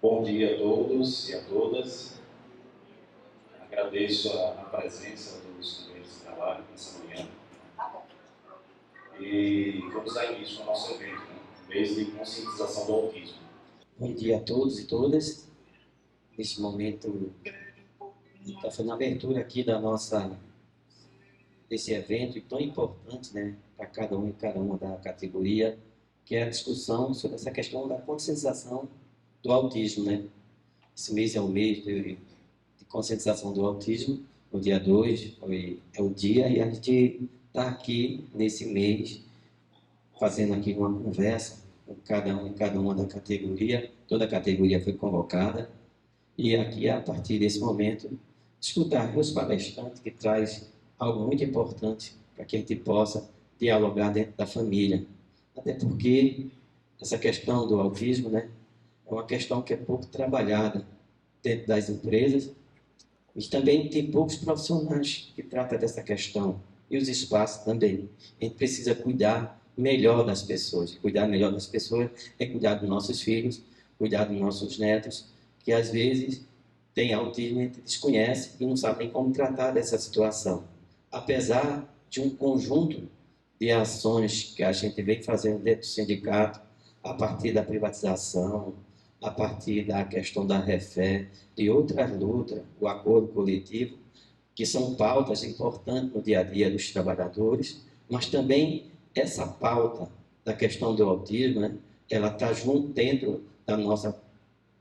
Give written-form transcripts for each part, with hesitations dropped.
Bom dia a todos e a todas. Agradeço a presença dos companheiros de trabalho nessa manhã. E vamos dar início ao nosso evento, mês de conscientização do autismo. Bom dia a todos e todas. Neste momento, está fazendo a abertura aqui desse evento tão importante, né, para cada um e cada uma da categoria, que é a discussão sobre essa questão da conscientização do autismo, né? Esse mês é o mês de conscientização do autismo, no dia 2 é o dia, e a gente está aqui nesse mês fazendo aqui uma conversa com cada um e cada uma da categoria. Toda a categoria foi convocada, e aqui, a partir desse momento, escutar os palestrantes que traz algo muito importante para que a gente possa dialogar dentro da família. Até porque essa questão do autismo, né, é uma questão que é pouco trabalhada dentro das empresas, mas também tem poucos profissionais que tratam dessa questão, e os espaços também. A gente precisa cuidar melhor das pessoas. Cuidar melhor das pessoas é cuidar dos nossos filhos, cuidar dos nossos netos, que às vezes têm autismo e a gente desconhece e não sabe nem como tratar dessa situação. Apesar de um conjunto de ações que a gente vem fazendo dentro do sindicato, a partir da privatização, a partir da questão da Refé, de outras lutas, o acordo coletivo, que são pautas importantes no dia a dia dos trabalhadores, mas também essa pauta da questão do autismo, né, ela está junto dentro da nossa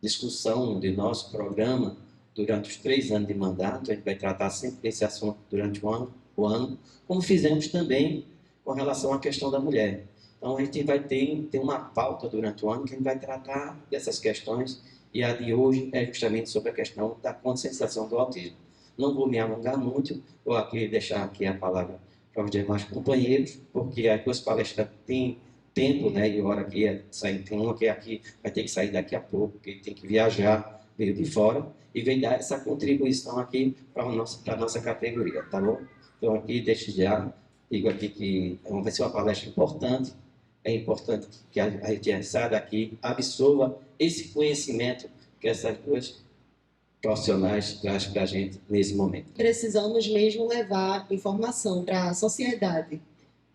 discussão, do nosso programa, durante os 3 anos de mandato. A gente vai tratar sempre desse assunto durante o ano, como fizemos também com relação à questão da mulher. Então, a gente vai ter uma pauta durante o ano que a gente vai tratar dessas questões, e a de hoje é justamente sobre a questão da conscientização do autismo. Não vou me alongar muito, vou aqui deixar aqui a palavra para os demais companheiros, porque as duas palestras têm tempo, né, e hora que ia sair. Tem uma que aqui vai ter que sair daqui a pouco, porque tem que viajar, veio de fora, e vem dar essa contribuição aqui para a nossa categoria, tá bom? Então, aqui, deixo já, digo aqui que vai ser uma palestra importante. É importante que a gente saia daqui, absorva esse conhecimento que essas duas profissionais trazem para a gente nesse momento. Precisamos mesmo levar informação para a sociedade,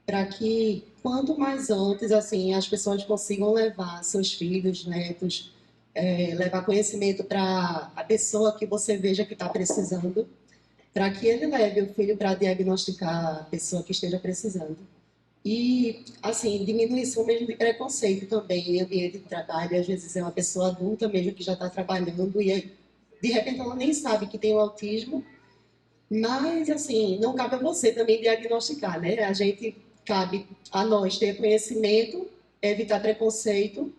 para que, quanto mais antes, assim, as pessoas consigam levar seus filhos, netos, levar conhecimento para a pessoa que você veja que está precisando, para que ele leve o filho para diagnosticar a pessoa que esteja precisando. E, assim, diminuição mesmo de preconceito também em ambiente de trabalho. Às vezes é uma pessoa adulta mesmo que já está trabalhando e, de repente, ela nem sabe que tem o autismo, mas, assim, não cabe a você também diagnosticar, né? Cabe a nós ter conhecimento, evitar preconceito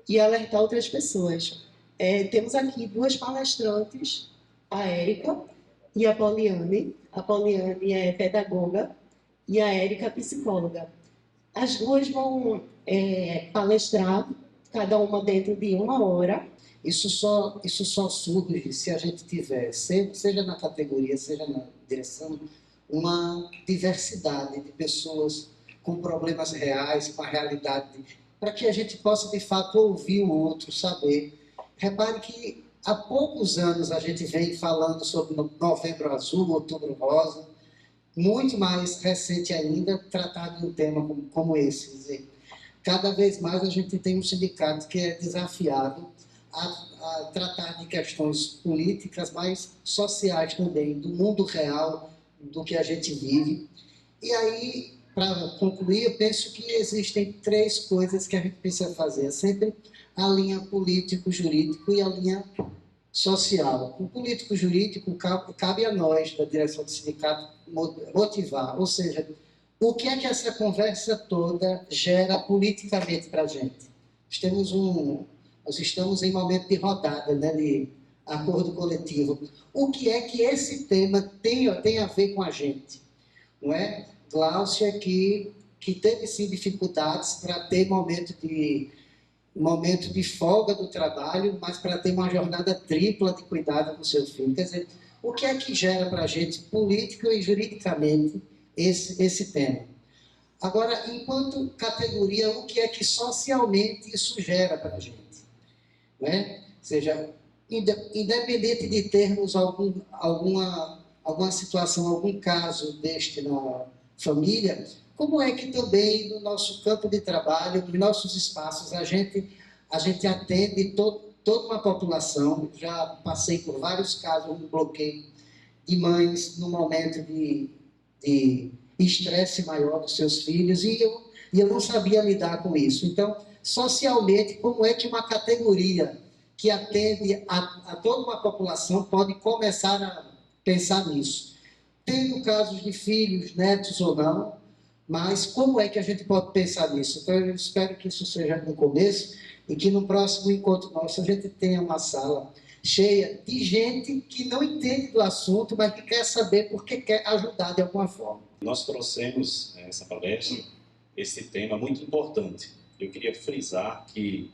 e alertar outras pessoas. Temos aqui 2 palestrantes, a Érica e a Poliane. A Poliane é pedagoga e a Érica, psicóloga. As duas vão palestrar, cada uma dentro de 1 hora. Isso só surge se a gente tiver, seja na categoria, seja na direção, uma diversidade de pessoas com problemas reais, com a realidade, para que a gente possa, de fato, ouvir o outro, saber. Repare que há poucos anos a gente vem falando sobre Novembro Azul, Outubro Rosa, muito mais recente ainda, tratar de um tema como esse. Quer dizer, cada vez mais a gente tem um sindicato que é desafiado a tratar de questões políticas, mas sociais também, do mundo real, do que a gente vive. E aí, para concluir, eu penso que existem 3 coisas que a gente precisa fazer. É sempre a linha político-jurídico e a linha social. O político-jurídico cabe a nós, da direção do sindicato, motivar. Ou seja, o que é que essa conversa toda gera politicamente para a gente? Nós estamos em momento de rodada, né, de acordo coletivo. O que é que esse tema tem a ver com a gente? Não é? Gláucia, que teve, sim, dificuldades para ter momento de folga do trabalho, mas para ter uma jornada tripla de cuidado com seu filho. Quer dizer, o que é que gera para a gente, política e juridicamente, esse tema? Agora, enquanto categoria, o que é que socialmente isso gera para a gente? Né? seja, independente de termos alguma situação, algum caso deste na família, como é que também no nosso campo de trabalho, nos nossos espaços, a gente atende toda uma população. Já passei por vários casos de bloqueio de mães no momento de estresse maior dos seus filhos, e eu não sabia lidar com isso. Então, socialmente, como é que uma categoria que atende a toda uma população pode começar a pensar nisso? Tendo casos de filhos, netos ou não, mas como é que a gente pode pensar nisso? Então, eu espero que isso seja no começo e que no próximo encontro nosso a gente tenha uma sala cheia de gente que não entende do assunto, mas que quer saber porque quer ajudar de alguma forma. Nós trouxemos essa palestra, esse tema muito importante. Eu queria frisar que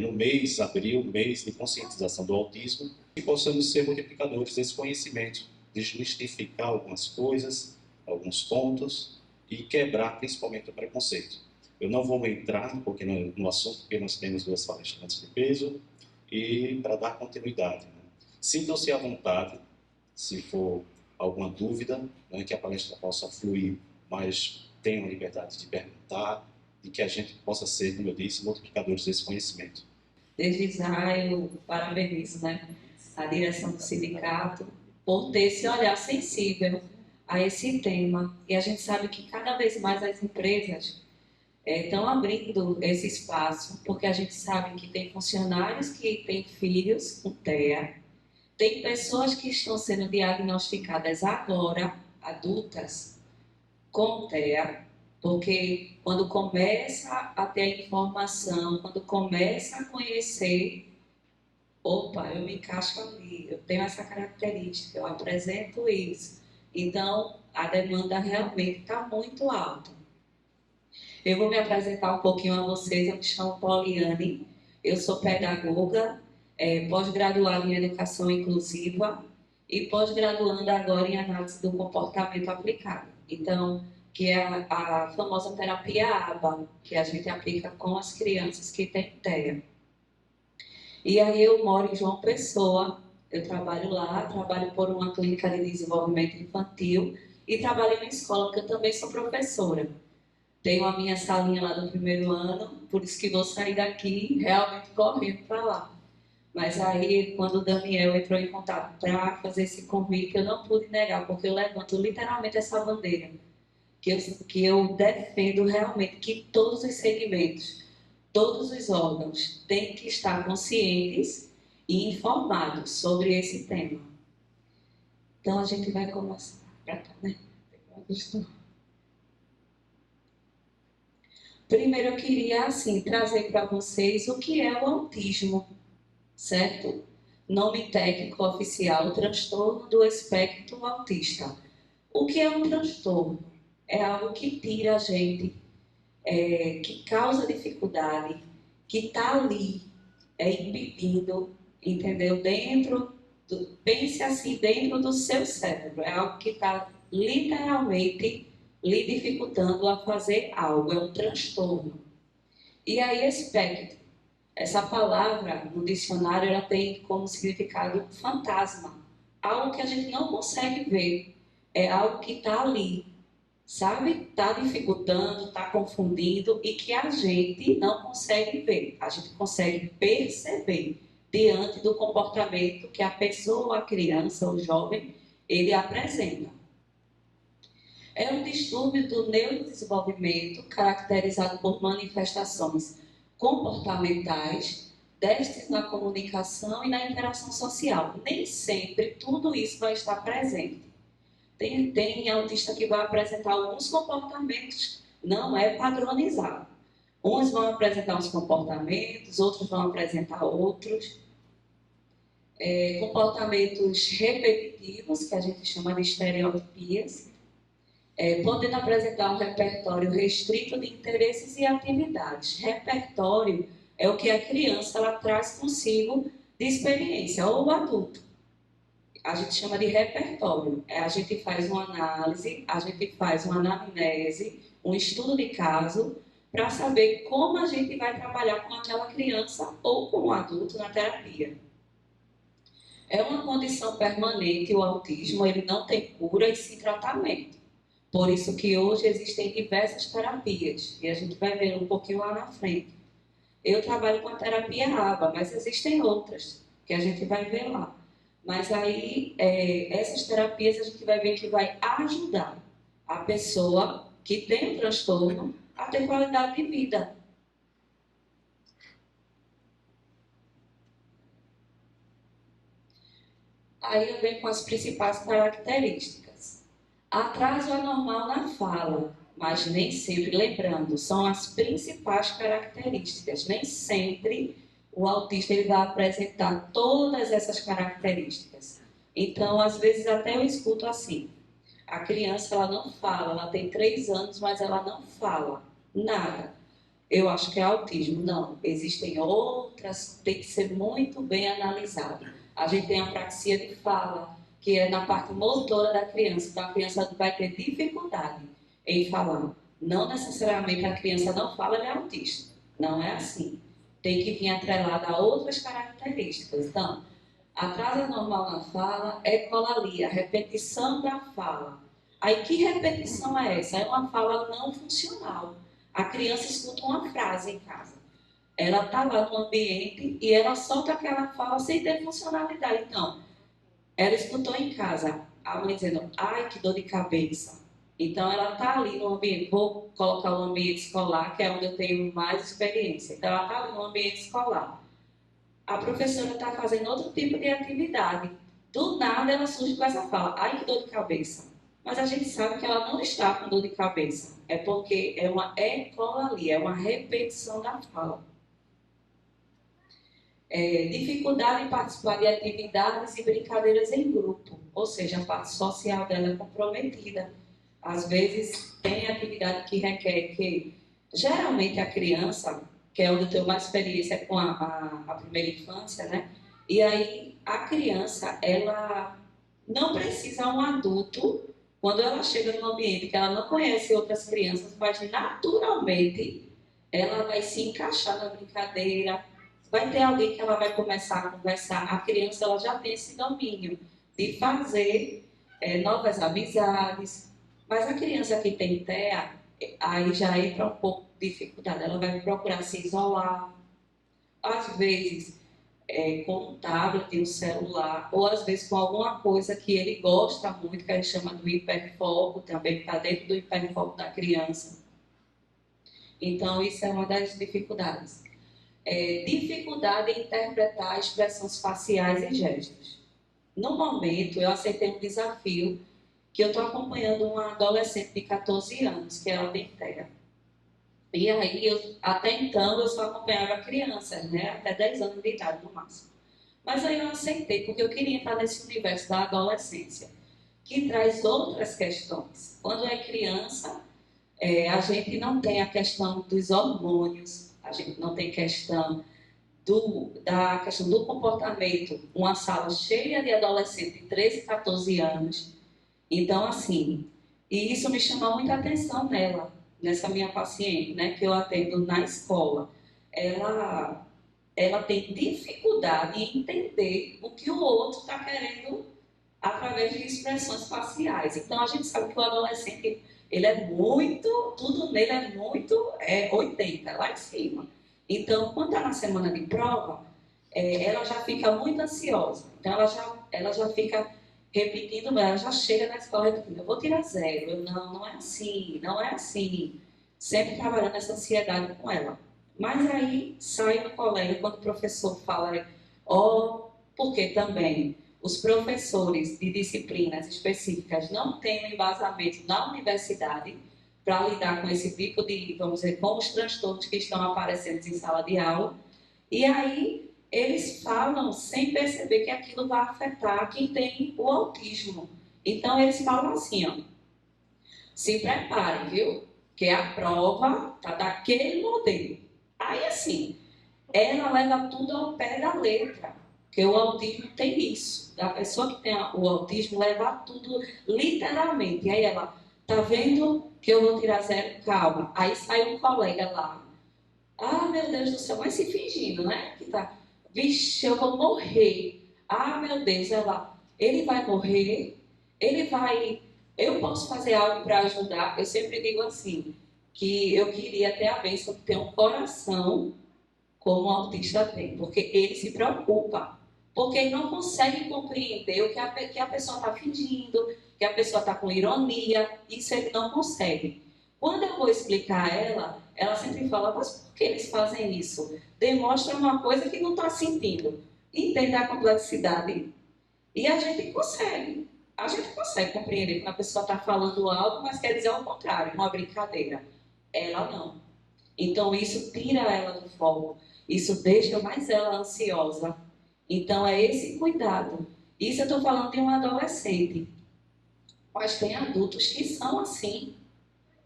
no mês de abril, mês de conscientização do autismo, que possamos ser multiplicadores desse conhecimento, desmistificar algumas coisas, alguns pontos e quebrar principalmente o preconceito. Eu não vou entrar um pouquinho no assunto, porque nós temos 2 palestrantes de peso, e para dar continuidade. Sintam-se à vontade, se for alguma dúvida, que a palestra possa fluir, mas tenham a liberdade de perguntar, e que a gente possa ser, como eu disse, multiplicadores desse conhecimento. Desde já eu parabenizo a direção do sindicato por ter esse olhar sensível a esse tema. E a gente sabe que cada vez mais as empresas estão abrindo esse espaço, porque a gente sabe que tem funcionários que têm filhos com TEA, tem pessoas que estão sendo diagnosticadas agora, adultas, com TEA, porque quando começa a ter informação, quando começa a conhecer, opa, eu me encaixo ali, eu tenho essa característica, eu apresento isso. Então, a demanda realmente está muito alta. Eu vou me apresentar um pouquinho a vocês. Eu me chamo Poliane, eu sou pedagoga, pós-graduada em Educação Inclusiva e pós-graduanda agora em Análise do Comportamento Aplicado. Então, que é a famosa terapia ABA, que a gente aplica com as crianças que têm TEA. E aí eu moro em João Pessoa, eu trabalho lá, trabalho por uma clínica de desenvolvimento infantil e trabalho em uma escola, porque eu também sou professora. Tenho a minha salinha lá do 1º ano, por isso que vou sair daqui realmente correndo para lá. Mas aí, quando o Daniel entrou em contato para fazer esse convite, eu não pude negar, porque eu levanto literalmente essa bandeira, que eu defendo realmente que todos os segmentos, todos os órgãos têm que estar conscientes e informados sobre esse tema. Então, a gente vai começar para cá, né? Primeiro, eu queria, trazer para vocês o que é o autismo, certo? Nome técnico oficial, transtorno do espectro autista. O que é um transtorno? É algo que tira a gente, que causa dificuldade, que está ali, impedindo, entendeu? Pense assim, dentro do seu cérebro. É algo que está literalmente lhe dificultando a fazer algo, é um transtorno. E aí, espectro, essa palavra no dicionário, ela tem como significado fantasma, algo que a gente não consegue ver, é algo que está ali, sabe? Está dificultando, está confundindo e que a gente não consegue ver, a gente consegue perceber diante do comportamento que a pessoa, a criança, o jovem, ele apresenta. É um distúrbio do neurodesenvolvimento caracterizado por manifestações comportamentais, déficits na comunicação e na interação social. Nem sempre tudo isso vai estar presente. Tem autista que vai apresentar alguns comportamentos, não é padronizado. Uns vão apresentar uns comportamentos, outros vão apresentar outros. Comportamentos repetitivos, que a gente chama de estereotipias, podendo apresentar um repertório restrito de interesses e atividades. Repertório é o que a criança ela traz consigo de experiência, ou o adulto. A gente chama de repertório. A gente faz uma análise, a gente faz uma anamnese, um estudo de caso, para saber como a gente vai trabalhar com aquela criança ou com o adulto na terapia. É uma condição permanente, o autismo, ele não tem cura e sim tratamento. Por isso que hoje existem diversas terapias, e a gente vai ver um pouquinho lá na frente. Eu trabalho com a terapia ABA, mas existem outras, que a gente vai ver lá. Mas aí, essas terapias a gente vai ver que vai ajudar a pessoa que tem o transtorno a ter qualidade de vida. Aí eu venho com as principais características. Atraso anormal na fala, mas nem sempre, lembrando, são as principais características. Nem sempre o autista ele vai apresentar todas essas características. Então, às vezes até eu escuto assim, a criança ela não fala, ela tem 3 anos, mas ela não fala nada. Eu acho que é autismo. Não, existem outras, tem que ser muito bem analisado. A gente tem a apraxia de fala, que é na parte motora da criança. Então, a criança vai ter dificuldade em falar. Não necessariamente a criança não fala, ela é autista. Não é assim. Tem que vir atrelada a outras características. Então, atraso anormal na fala, ecolalia, repetição da fala. Aí, que repetição é essa? É uma fala não funcional. A criança escuta uma frase em casa. Ela está lá no ambiente e ela solta aquela fala sem ter funcionalidade. Então, ela escutou em casa a mãe dizendo, ai, que dor de cabeça. Então, ela está ali no ambiente, vou colocar o ambiente escolar, que é onde eu tenho mais experiência. Então, ela está ali no ambiente escolar. A professora está fazendo outro tipo de atividade. Do nada, ela surge com essa fala, ai, que dor de cabeça. Mas a gente sabe que ela não está com dor de cabeça. É porque é uma ecolalia, é uma repetição da fala. Dificuldade em participar de atividades e brincadeiras em grupo. Ou seja, a parte social dela é comprometida. Às vezes, tem atividade que requer que, geralmente, a criança, que é onde eu tenho mais experiência com a primeira infância, né? E aí, a criança, ela não precisa um adulto. Quando ela chega num ambiente que ela não conhece outras crianças, mas naturalmente ela vai se encaixar na brincadeira, vai ter alguém que ela vai começar a conversar. A criança ela já tem esse domínio de fazer novas amizades, mas a criança que tem TEA, aí já entra um pouco de dificuldade, ela vai procurar se isolar, às vezes com um tablet, um celular, ou às vezes com alguma coisa que ele gosta muito, que a gente chama do hiperfoco, também está dentro do hiperfoco da criança. Então, isso é uma das dificuldades. Dificuldade em interpretar expressões faciais e gestos. No momento, eu aceitei um desafio que eu estou acompanhando uma adolescente de 14 anos, que ela tem TEA. E aí, até então, eu só acompanhava crianças, né? Até 10 anos de idade, no máximo. Mas aí eu aceitei, porque eu queria entrar nesse universo da adolescência, que traz outras questões. Quando é criança, a gente não tem a questão dos hormônios, a gente não tem questão da questão do comportamento. Uma sala cheia de adolescentes de 13, 14 anos. Então, assim, e isso me chamou muita atenção nela, nessa minha paciente, né, que eu atendo na escola. Ela tem dificuldade em entender o que o outro está querendo através de expressões faciais. Então, a gente sabe que o adolescente, ele é muito, tudo nele é muito 80, lá em cima. Então, quando está na semana de prova, ela já fica muito ansiosa. Então, ela já fica repetindo, ela já chega na escola repetindo, eu vou tirar 0, não é assim, não é assim. Sempre trabalhando essa ansiedade com ela. Mas aí, sai no colégio, quando o professor fala, porque também os professores de disciplinas específicas não têm um embasamento na universidade para lidar com esse tipo de, vamos dizer, com os transtornos que estão aparecendo em sala de aula. E aí, eles falam sem perceber que aquilo vai afetar quem tem o autismo. Então, eles falam assim, se prepare, viu? Que a prova tá daquele modelo. Aí, assim, ela leva tudo ao pé da letra, porque o autismo tem isso. A pessoa que tem o autismo leva tudo literalmente. E aí ela Tá vendo que eu vou tirar 0? Calma. Aí sai um colega lá. Ah, meu Deus do céu, mas se fingindo, né? Que tá, vixe, eu vou morrer. Ah, meu Deus, ele vai morrer, ele vai. Eu posso fazer algo para ajudar? Eu sempre digo assim, que eu queria ter a bênção de ter um coração como o autista tem, porque ele se preocupa, porque ele não consegue compreender o que a pessoa está fingindo, que a pessoa está com ironia, isso ele não consegue. Quando eu vou explicar a ela sempre fala, mas por que eles fazem isso? Demonstra uma coisa que não está sentindo. Entende a complexidade? E a gente consegue compreender quando a pessoa está falando algo, mas quer dizer ao contrário, uma brincadeira. Ela não. Então isso tira ela do foco, isso deixa mais ela ansiosa. Então é esse cuidado. Isso eu estou falando de um adolescente. Mas tem adultos que são assim.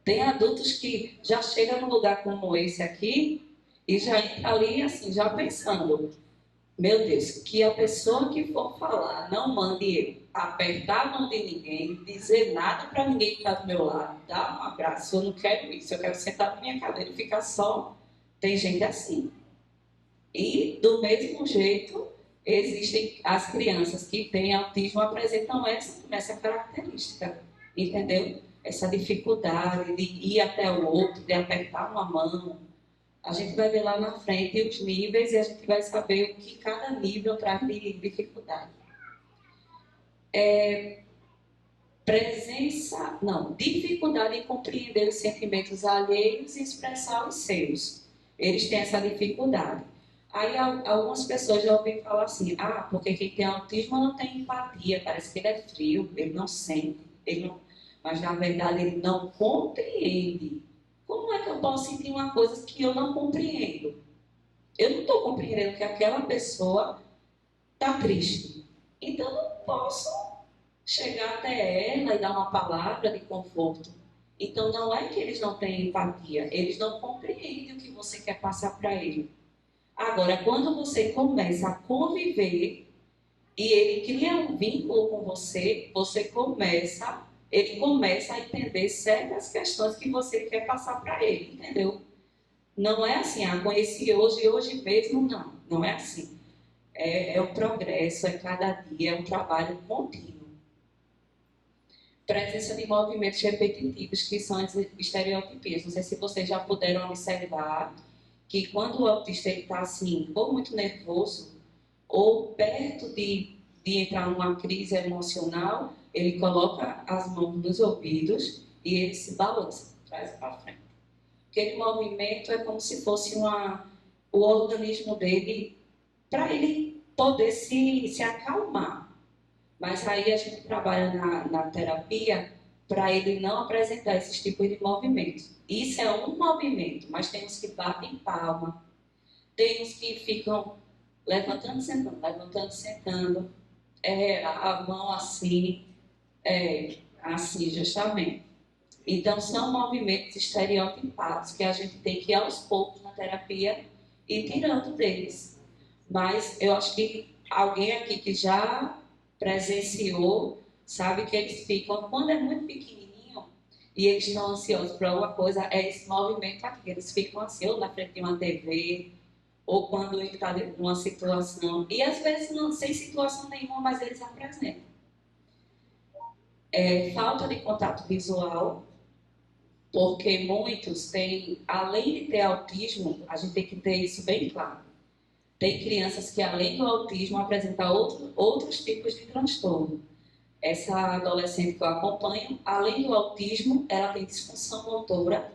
Tem adultos que já chegam num lugar como esse aqui e já entra ali assim, já pensando, meu Deus, que a pessoa que for falar não mande eu apertar a mão de ninguém, dizer nada para ninguém que está do meu lado, dar um abraço, eu não quero isso, eu quero sentar na minha cadeira e ficar só. Tem gente assim. E do mesmo jeito, existem as crianças que têm autismo apresentam essa característica, entendeu? Essa dificuldade de ir até o outro, de apertar uma mão. A gente vai ver lá na frente os níveis e a gente vai saber o que cada nível traz de dificuldade. Dificuldade em compreender os sentimentos alheios e expressar os seus. Eles têm essa dificuldade. Aí algumas pessoas já ouvem falar assim, porque quem tem autismo não tem empatia, parece que ele é frio, ele não sente, mas na verdade ele não compreende. Como é que eu posso sentir uma coisa que eu não compreendo? Eu não estou compreendendo que aquela pessoa está triste. Então eu não posso chegar até ela e dar uma palavra de conforto. Então não é que eles não têm empatia, eles não compreendem o que você quer passar para ele. Agora, quando você começa a conviver e ele cria um vínculo com você, ele começa a entender certas questões que você quer passar para ele, entendeu? Não é assim, conheci hoje e hoje mesmo, não. Não é assim. É um progresso, é cada dia, é um trabalho contínuo. Presença de movimentos repetitivos, que são as estereotipias. Não sei se vocês já puderam observar que quando o autista está assim, ou muito nervoso, ou perto de entrar numa crise emocional, ele coloca as mãos nos ouvidos e ele se balança, traz para frente. Aquele movimento é como se fosse o organismo dele, para ele poder se acalmar. Mas aí a gente trabalha na terapia para ele não apresentar esses tipos de movimentos. Isso é um movimento, mas tem uns que batem palma, tem uns que ficam levantando, sentando, a mão assim, assim justamente. Então são movimentos estereotipados que a gente tem que ir aos poucos na terapia ir tirando deles. Mas eu acho que alguém aqui que já presenciou sabe que eles ficam, quando é muito pequenininho e eles estão ansiosos por alguma coisa, é esse movimento aqui, eles ficam assim, ou na frente de uma TV, ou quando ele está numa situação, e às vezes não, sem situação nenhuma, mas eles apresentam. Falta de contato visual, porque muitos têm, além de ter autismo, a gente tem que ter isso bem claro. Tem crianças que, além do autismo, apresentam outros tipos de transtorno. Essa adolescente que eu acompanho, além do autismo, ela tem disfunção motora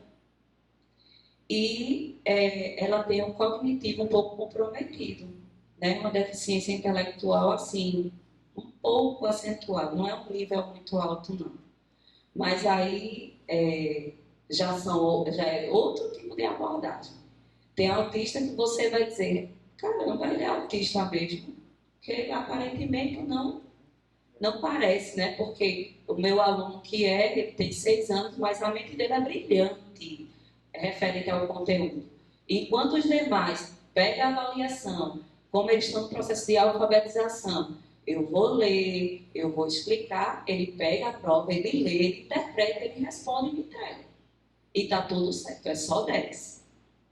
e ela tem um cognitivo um pouco comprometido, né? Uma deficiência intelectual, assim, um pouco acentuada. Não é um nível muito alto, não. Mas aí já é outro tipo de abordagem. Tem autista que você vai dizer, caramba, ele é autista mesmo. Porque aparentemente não parece, né? Porque o meu aluno ele tem 6 anos, mas a mente dele é brilhante, referente ao conteúdo. Enquanto os demais pegam a avaliação, como eles estão no processo de alfabetização, Eu vou ler, eu vou explicar, ele pega a prova, ele lê, ele interpreta, ele responde e me entrega. E está tudo certo, é só 10.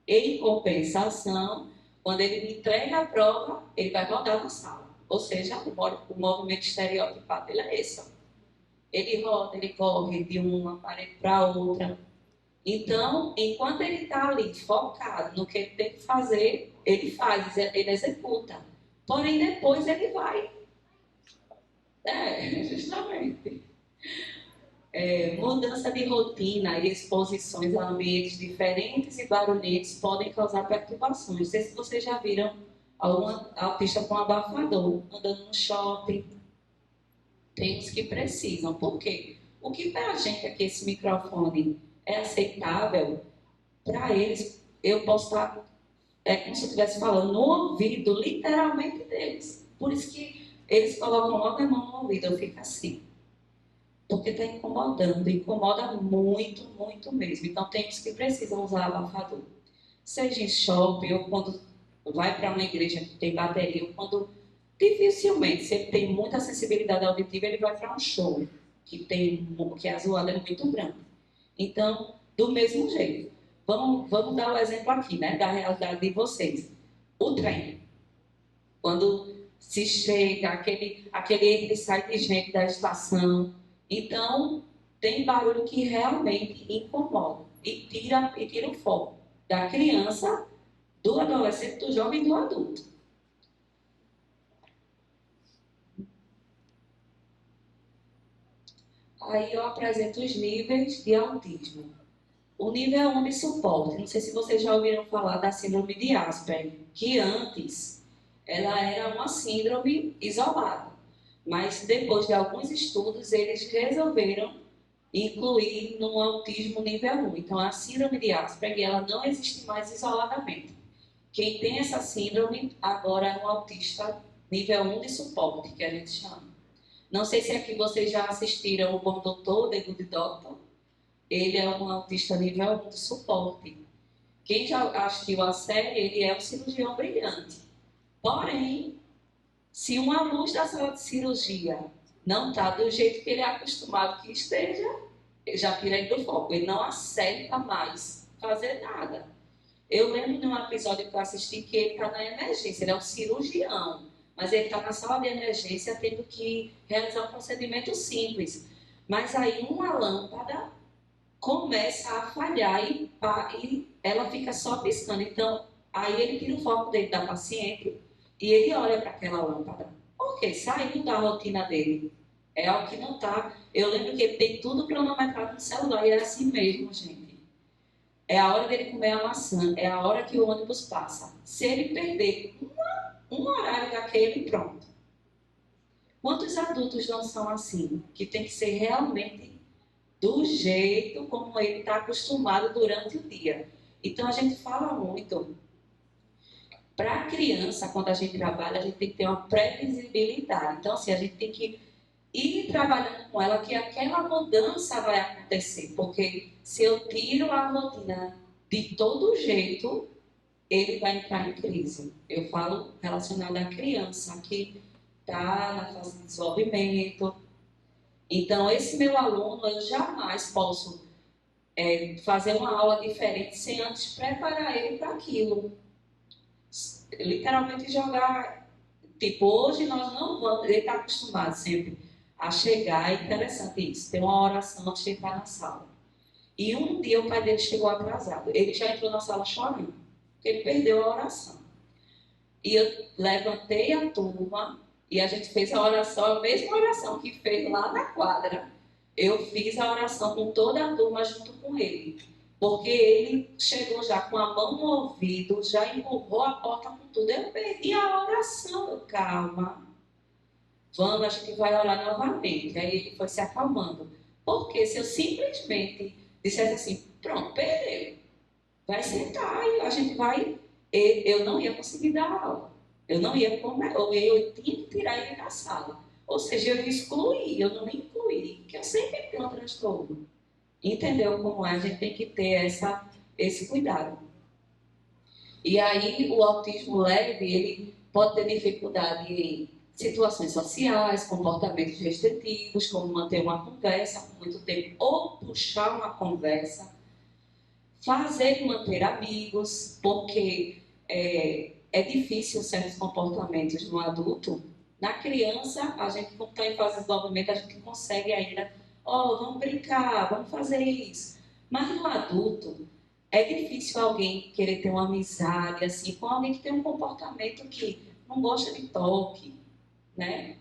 Em compensação, quando ele me entrega a prova, ele vai rodar na sala. Ou seja, o movimento estereotipado dele é esse. Ó. Ele roda, ele corre de uma parede para outra. Então, enquanto ele está ali focado no que ele tem que fazer, ele faz, ele executa. Porém, depois ele vai. Justamente. Mudança de rotina e exposições a ambientes diferentes e barulhentos podem causar perturbações. Não sei se vocês já viram alguma autista com abafador andando no shopping. Tem uns que precisam. Por quê? O que para a gente aqui, esse microfone é aceitável, para eles, eu posso estar, como se eu estivesse falando no ouvido, literalmente deles. Por isso que eles colocam logo a mão no ouvido, eu fico assim. Porque está incomodando, incomoda muito, muito mesmo. Então, tem uns que precisam usar abafador. Seja em shopping, ou quando vai para uma igreja que tem bateria, ou quando, dificilmente, se ele tem muita sensibilidade auditiva, ele vai para um show, que a zoada é muito grande. Então, do mesmo jeito, vamos dar o exemplo aqui, né, da realidade de vocês. O trem, quando se chega, aquele entra e sai de gente da estação, então tem barulho que realmente incomoda e tira o foco da criança, do adolescente, do jovem e do adulto. Aí eu apresento os níveis de autismo. O nível 1 de suporte, não sei se vocês já ouviram falar da síndrome de Asperger, que antes ela era uma síndrome isolada, mas depois de alguns estudos eles resolveram incluir no autismo nível 1. Então a síndrome de Asperger ela não existe mais isoladamente. Quem tem essa síndrome agora é um autista nível 1 de suporte, que a gente chama. Não sei se aqui vocês já assistiram o Bom Doutor, The Good Doctor. Ele é um autista nível 1 de suporte. Quem já assistiu a série, ele é um cirurgião brilhante. Porém, se uma luz da sala de cirurgia não está do jeito que ele é acostumado que esteja, ele já tira ele do foco. Ele não acerta mais fazer nada. Eu lembro de um episódio que eu assisti que ele está na emergência. Ele é um cirurgião. Mas ele está na sala de emergência tendo que realizar um procedimento simples. Mas aí uma lâmpada começa a falhar e ela fica só piscando. Então, aí ele tira o foco dele da paciente e ele olha para aquela lâmpada. Ok, saiu da rotina dele. É algo que não está. Eu lembro que ele tem tudo cronometrado no celular e é assim mesmo, gente. É a hora dele comer a maçã, é a hora que o ônibus passa. Se ele perder um horário daquele, pronto. Quantos adultos não são assim? Que tem que ser realmente do jeito como ele está acostumado durante o dia. Então a gente fala muito. Para a criança, quando a gente trabalha, a gente tem que ter uma previsibilidade. Então, assim, a gente tem que ir trabalhando com ela que aquela mudança vai acontecer. Porque se eu tiro a rotina de todo jeito, ele vai entrar em crise. Eu falo relacionado à criança que está na fase de desenvolvimento. Então, esse meu aluno, eu jamais posso fazer uma aula diferente sem antes preparar ele para aquilo. Literalmente jogar. Tipo, hoje nós não vamos. Ele está acostumado sempre a chegar. É interessante isso. Tem uma oração antes de entrar na sala. E um dia o pai dele chegou atrasado. Ele já entrou na sala chorando. Ele perdeu a oração. E eu levantei a turma e a gente fez a oração, a mesma oração que fez lá na quadra. Eu fiz a oração com toda a turma junto com ele. Porque ele chegou já com a mão no ouvido, já empurrou a porta com tudo. Eu perdi a oração. Calma. Vamos, a gente vai orar novamente. Aí ele foi se acalmando. Porque se eu simplesmente dissesse assim, pronto, perdeu. Vai sentar e a gente vai... Eu não ia conseguir dar aula. Eu não ia comer, ou eu tinha que tirar ele da sala. Ou seja, eu excluí, eu não me incluí, porque eu sempre tenho um transtorno. Entendeu como é? A gente tem que ter esse cuidado. E aí, o autismo leve, ele pode ter dificuldade em situações sociais, comportamentos restritivos, como manter uma conversa por muito tempo ou puxar uma conversa, fazer e manter amigos, porque é difícil certos comportamentos no adulto. Na criança, a gente, como está em fase de desenvolvimento, a gente consegue ainda, vamos brincar, vamos fazer isso. Mas no adulto, é difícil alguém querer ter uma amizade assim, com alguém que tem um comportamento que não gosta de toque, né?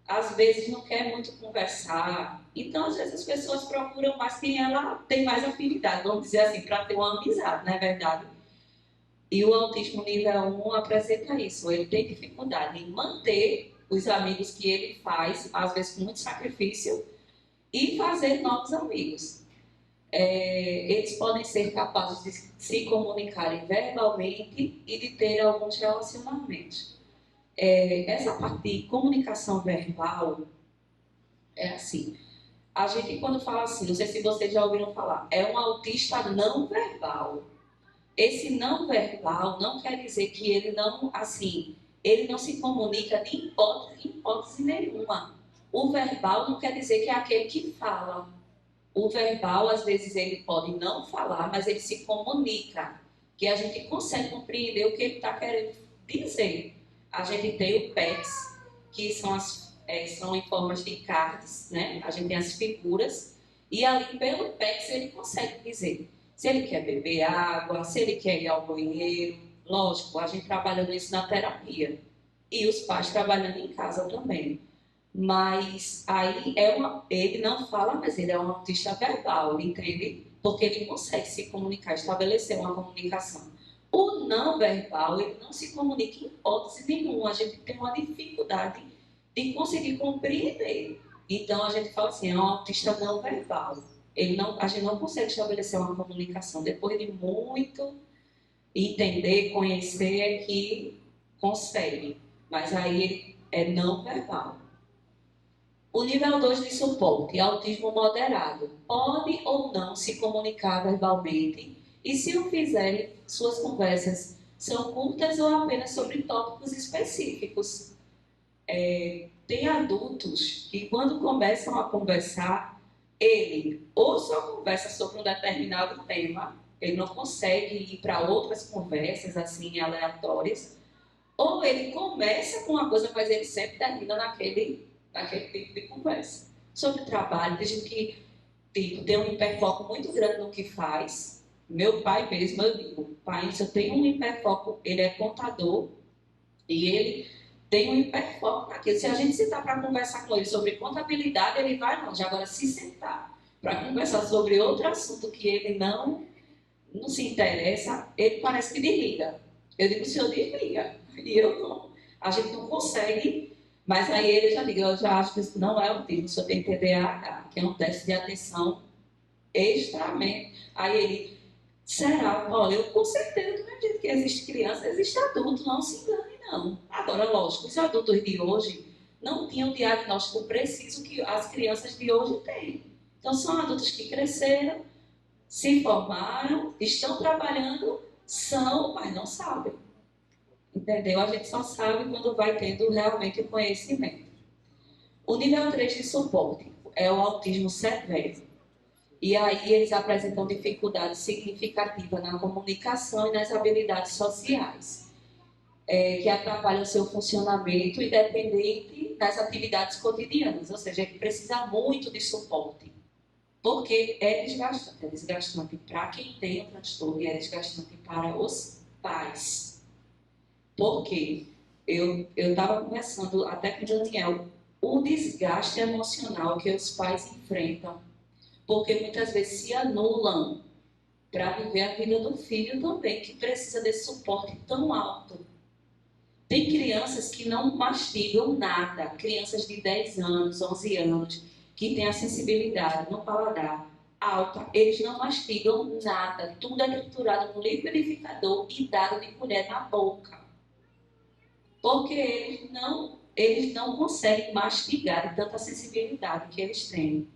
Às vezes não quer muito conversar. Então, às vezes, as pessoas procuram mais quem ela tem mais afinidade, vamos dizer assim, para ter uma amizade, não é verdade? E o autismo nível 1 apresenta isso. Ele tem dificuldade em manter os amigos que ele faz, às vezes com muito sacrifício, e fazer novos amigos. Eles podem ser capazes de se comunicarem verbalmente e de ter alguns relacionamentos. Essa parte de comunicação verbal é assim. A gente, quando fala assim, não sei se vocês já ouviram falar, é um autista não verbal. Esse não verbal não quer dizer que ele não se comunica em hipótese nenhuma. O verbal não quer dizer que é aquele que fala. O verbal, às vezes, ele pode não falar, mas ele se comunica, que a gente consegue compreender o que ele está querendo dizer. A gente tem o PECs, que são em formas de cards, né? A gente tem as figuras, e ali pelo PECs ele consegue dizer se ele quer beber água, se ele quer ir ao banheiro. Lógico, a gente trabalhando isso na terapia, e os pais trabalhando em casa também. Mas aí ele não fala, mas ele é um autista verbal, entende? Porque ele consegue se comunicar, estabelecer uma comunicação. O não verbal, ele não se comunica em hipótese nenhuma. A gente tem uma dificuldade de conseguir compreender. Então a gente fala assim, é um autista não verbal. A gente não consegue estabelecer uma comunicação. Depois de muito entender, conhecer, é que consegue. Mas aí ele é não verbal. O nível 2 de suporte, autismo moderado, pode ou não se comunicar verbalmente e, se o fizerem, suas conversas são curtas ou apenas sobre tópicos específicos. Tem adultos que, quando começam a conversar, ele ou só conversa sobre um determinado tema, ele não consegue ir para outras conversas assim aleatórias, ou ele começa com uma coisa, mas ele sempre termina naquele tipo de conversa. Sobre trabalho, tem gente que tem um hiperfoco muito grande no que faz. Meu pai mesmo, eu digo, pai, se eu tenho um hiperfoco, ele é contador e ele tem um hiperfoco naquilo. Se a gente sentar para conversar com ele sobre contabilidade, ele vai longe. Agora, se sentar para conversar sobre outro assunto que ele não se interessa, ele parece que desliga. Eu digo, o senhor desliga. E eu não. A gente não consegue. Mas aí ele já diga, eu já acho que isso não é autismo, só tem TDAH, que é um teste de atenção extremamente. Aí ele, será? Olha, eu com certeza, do mesmo jeito que existe criança, existe adulto, não se engane não. Agora, lógico, os adultos de hoje não tinham o diagnóstico preciso que as crianças de hoje têm. Então são adultos que cresceram, se formaram, estão trabalhando, mas não sabem. Entendeu? A gente só sabe quando vai tendo realmente o conhecimento. O nível 3 de suporte é o autismo severo. E aí eles apresentam dificuldade significativa na comunicação e nas habilidades sociais, que atrapalham o seu funcionamento independente das atividades cotidianas. Ou seja, ele precisa muito de suporte. Porque é desgastante para quem tem o transtorno e é desgastante para os pais. Porque eu estava conversando até com o Daniel, o desgaste emocional que os pais enfrentam, porque muitas vezes se anulam para viver a vida do filho também, que precisa desse suporte tão alto. Tem crianças que não mastigam nada, crianças de 10 anos, 11 anos, que têm a sensibilidade no paladar alta, eles não mastigam nada, tudo é triturado no liquidificador e dado de colher na boca. Porque eles não conseguem mastigar de tanta sensibilidade que eles têm.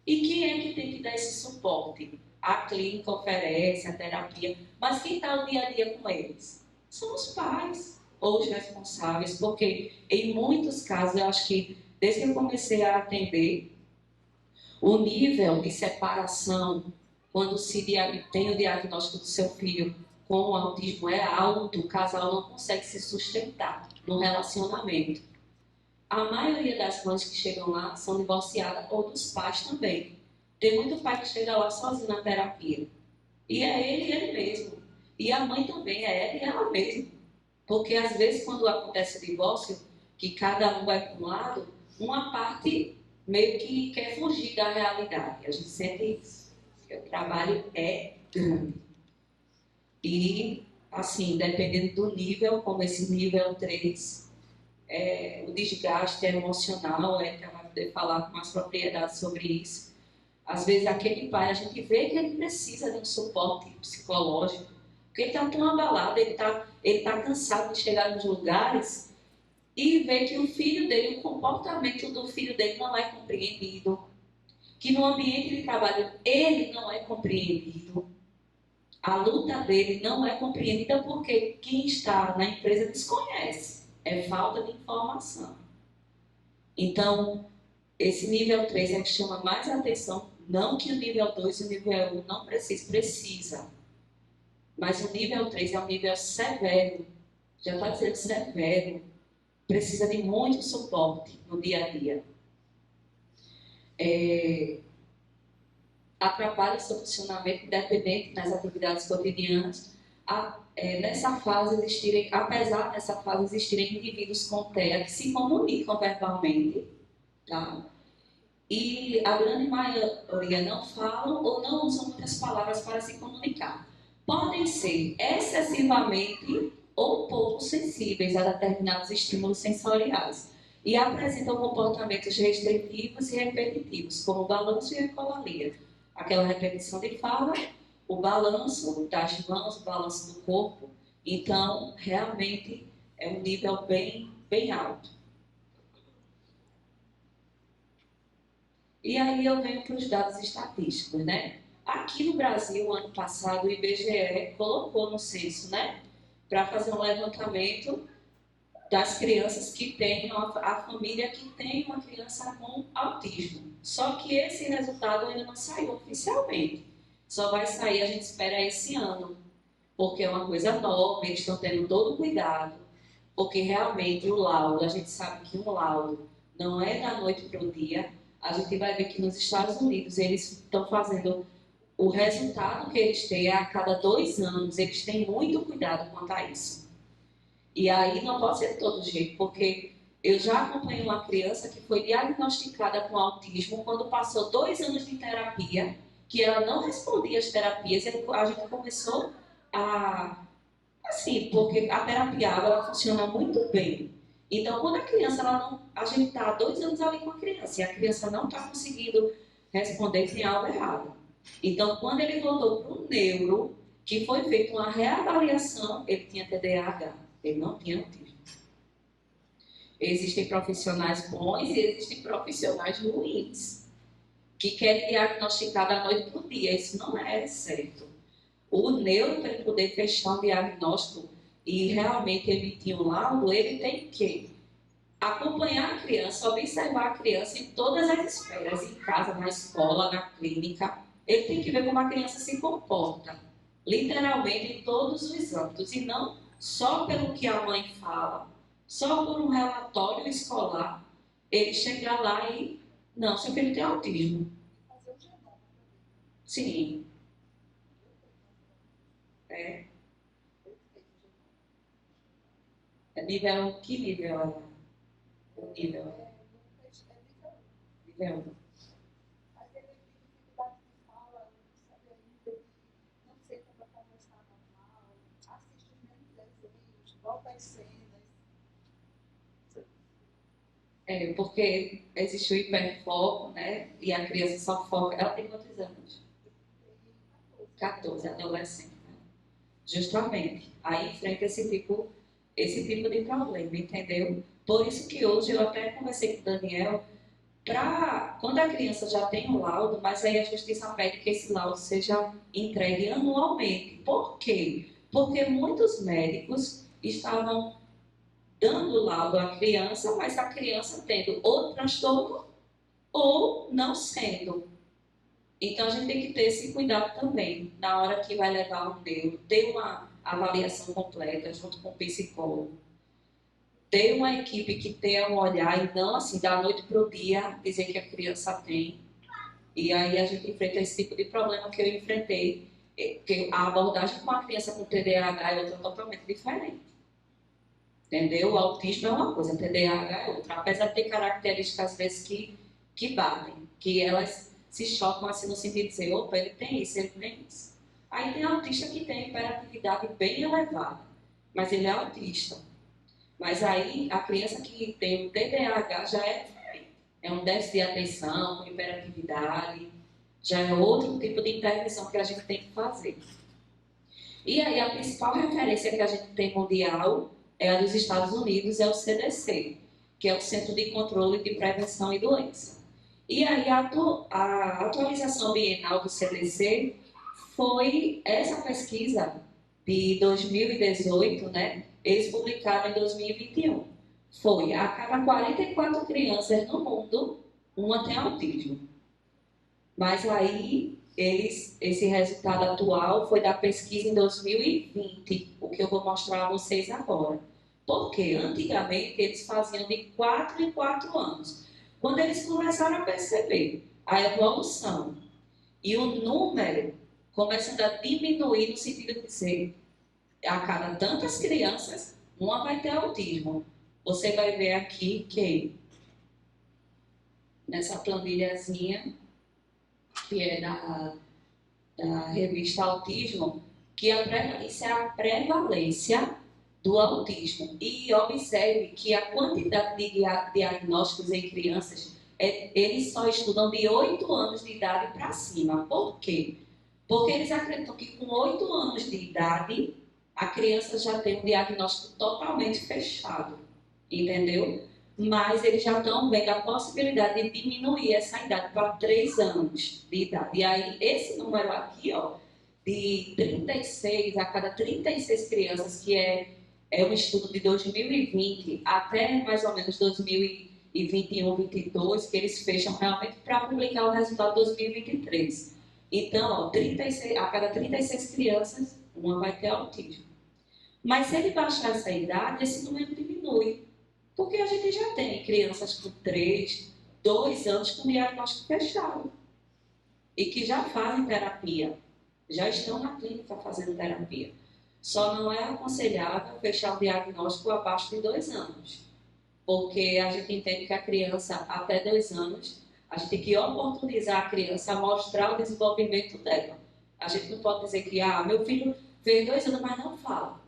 E quem é que tem que dar esse suporte? A clínica oferece, a terapia, mas quem está o dia a dia com eles? São os pais. ou os responsáveis, porque em muitos casos, eu acho que desde que eu comecei a atender, o nível de separação, quando tem o diagnóstico do seu filho com o autismo é alto, o casal não consegue se sustentar no relacionamento. A maioria das mães que chegam lá são divorciadas ou dos pais também. Tem muito pai que chega lá sozinho na terapia. E é ele mesmo. E a mãe também é ela e ela mesma. Porque às vezes quando acontece o divórcio, que cada um vai para um lado, uma parte meio que quer fugir da realidade. A gente sente isso. O trabalho é grande. E, assim, dependendo do nível, como esse nível 3, o desgaste emocional, que ela vai poder falar com mais propriedade sobre isso. Às vezes, aquele pai, a gente vê que ele precisa de um suporte psicológico, porque ele está tão abalado, ele tá cansado de chegar nos lugares e ver que o filho dele, o comportamento do filho dele não é compreendido, que no ambiente de trabalho ele não é compreendido, a luta dele não é compreendida porque quem está na empresa desconhece, é falta de informação. Então, esse nível 3 é que chama mais atenção, não que o nível 2 e o nível 1 não precisa, mas o nível 3 é um nível severo, já está dizendo severo, precisa de muito suporte no dia a dia. Atrapalha o seu funcionamento independente nas atividades cotidianas, apesar dessa fase existirem indivíduos com TEA que se comunicam verbalmente, tá? E a grande maioria não falam ou não usam muitas palavras para se comunicar. Podem ser excessivamente ou pouco sensíveis a determinados estímulos sensoriais e apresentam comportamentos restritivos e repetitivos, como balanço e ecolalia. Aquela repetição de fala, o balanço das mãos, o balanço do corpo. Então, realmente, é um nível bem, bem alto. E aí eu venho para os dados estatísticos, né? Aqui no Brasil, ano passado, o IBGE colocou no censo, né? Para fazer um levantamento das crianças que têm, a família que tem uma criança com autismo. Só que esse resultado ainda não saiu oficialmente. Só vai sair, a gente espera esse ano, porque é uma coisa nova, eles estão tendo todo o cuidado, porque realmente o laudo, a gente sabe que um laudo não é da noite para o dia. A gente vai ver que nos Estados Unidos eles estão fazendo o resultado que eles têm a cada 2 anos, eles têm muito cuidado quanto a isso. E aí não pode ser de todo jeito, porque eu já acompanhei uma criança que foi diagnosticada com autismo quando passou 2 anos de terapia, que ela não respondia às terapias, e a gente começou assim, porque a terapia ela funciona muito bem. Então, quando a gente está há 2 anos ali com a criança, e a criança não está conseguindo responder, tem algo errado. Então, quando ele voltou para o neuro, que foi feita uma reavaliação, ele tinha TDAH, ele não tinha autismo. Existem profissionais bons e existem profissionais ruins, que querem diagnosticar da noite para o dia. Isso não é certo. O neuro, para ele poder fechar um diagnóstico e realmente emitir um laudo, ele tem que acompanhar a criança, observar a criança em todas as esferas, em casa, na escola, na clínica. Ele tem que ver como a criança se comporta, literalmente em todos os âmbitos, e não só pelo que a mãe fala, só por um relatório escolar, ele chegar lá e, não, seu filho tem autismo. Sim. Nível, que nível é? O nível? Nível 1. Porque existe o hiperfoco, né? E a criança só foca. Ela tem quantos anos? 14, adolescente. Né? Justamente. Aí enfrenta esse tipo de problema, entendeu? Por isso que hoje eu até conversei com o Daniel, quando a criança já tem o laudo, mas aí a justiça pede que esse laudo seja entregue anualmente. Por quê? Porque muitos médicos estavam dando laudo à criança, mas a criança tendo ou transtorno ou não sendo. Então, a gente tem que ter esse cuidado também, na hora que vai levar um neuro, ter uma avaliação completa junto com o psicólogo, ter uma equipe que tenha um olhar e não, assim, da noite para o dia, dizer que a criança tem. E aí a gente enfrenta esse tipo de problema que eu enfrentei, porque a abordagem com a criança com TDAH é outra totalmente diferente. Entendeu? O autismo é uma coisa, o TDAH é outra. Apesar de ter características, às vezes, que batem, que elas se chocam assim no sentido de dizer, opa, ele tem isso, ele tem isso. Aí tem autista que tem hiperatividade bem elevada, mas ele é autista. Mas aí a criança que tem o TDAH já é diferente. É um déficit de atenção, com hiperatividade, já é outro tipo de intervenção que a gente tem que fazer. E aí a principal referência que a gente tem mundial é a dos Estados Unidos, é o CDC, que é o Centro de Controle de Prevenção e Doença. E aí a atualização bienal do CDC foi essa pesquisa de 2018, né? Eles publicaram em 2021. Foi a cada 44 crianças no mundo, uma tem autismo. Mas aí, esse resultado atual foi da pesquisa em 2020, o que eu vou mostrar a vocês agora. Porque antigamente eles faziam de 4 em 4 anos. Quando eles começaram a perceber a evolução e o número começando a diminuir no sentido de dizer, a cada tantas crianças, uma vai ter autismo. Você vai ver aqui que, nessa planilhazinha, que é da revista Autismo, que isso é a prevalência do autismo. E observe que a quantidade de diagnósticos em crianças, eles só estudam de 8 anos de idade para cima. Por quê? Porque eles acreditam que com 8 anos de idade, a criança já tem um diagnóstico totalmente fechado, entendeu? Mas eles já estão vendo a possibilidade de diminuir essa idade para 3 anos de idade. E aí, esse número aqui, ó, de 36 a cada 36 crianças, que é um estudo de 2020 até mais ou menos 2021, 2022, que eles fecham realmente para publicar o resultado de 2023. Então, ó, 36, a cada 36 crianças, uma vai ter autismo. Mas se ele baixar essa idade, esse número diminui. Porque a gente já tem crianças com 3, 2 anos com diagnóstico fechado. E que já fazem terapia. Já estão na clínica fazendo terapia. Só não é aconselhável fechar o diagnóstico abaixo de 2 anos. Porque a gente entende que a criança, até 2 anos, a gente tem que oportunizar a criança a mostrar o desenvolvimento dela. A gente não pode dizer que, meu filho fez 2 anos, mas não fala.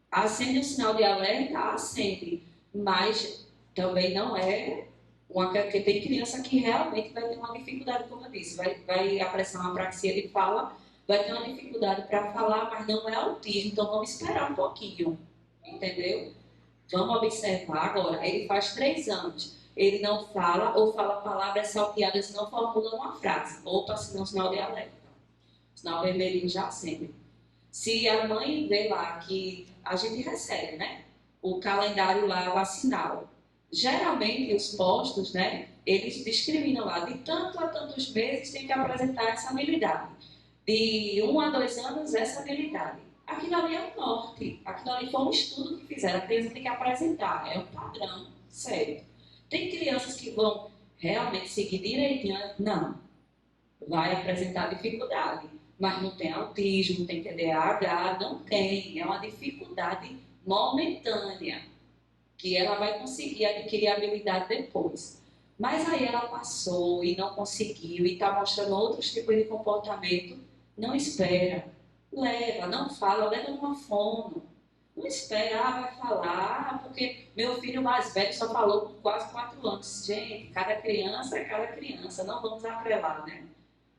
Acende um sinal de alerta, acende, mas também não é porque tem criança que realmente vai ter uma dificuldade, como eu disse, vai apressar uma apraxia de fala, vai ter uma dificuldade para falar, mas não é autismo, então vamos esperar um pouquinho, entendeu? Vamos observar agora, ele faz 3 anos, ele não fala ou fala palavras salteadas, não formula uma frase, opa, assinou um sinal de alerta, sinal vermelhinho já acende. Se a mãe vê lá que a gente recebe, né, o calendário lá vacinal, geralmente os postos, né, eles discriminam lá, de tanto a tantos meses tem que apresentar essa habilidade, de 1 a 2 anos essa habilidade. Aquilo ali é o norte, aquilo ali foi um estudo que fizeram, a criança tem que apresentar, é um padrão, sério. Tem crianças que vão realmente seguir direitinho, não, vai apresentar dificuldade. Mas não tem autismo, não tem TDAH, não tem. É uma dificuldade momentânea, que ela vai conseguir adquirir habilidade depois. Mas aí ela passou e não conseguiu e está mostrando outros tipos de comportamento, não espera. Leva, não fala, leva numa fono. Não espera, vai falar, porque meu filho mais velho só falou com quase 4 anos. Gente, cada criança é cada criança, não vamos atrelar, né?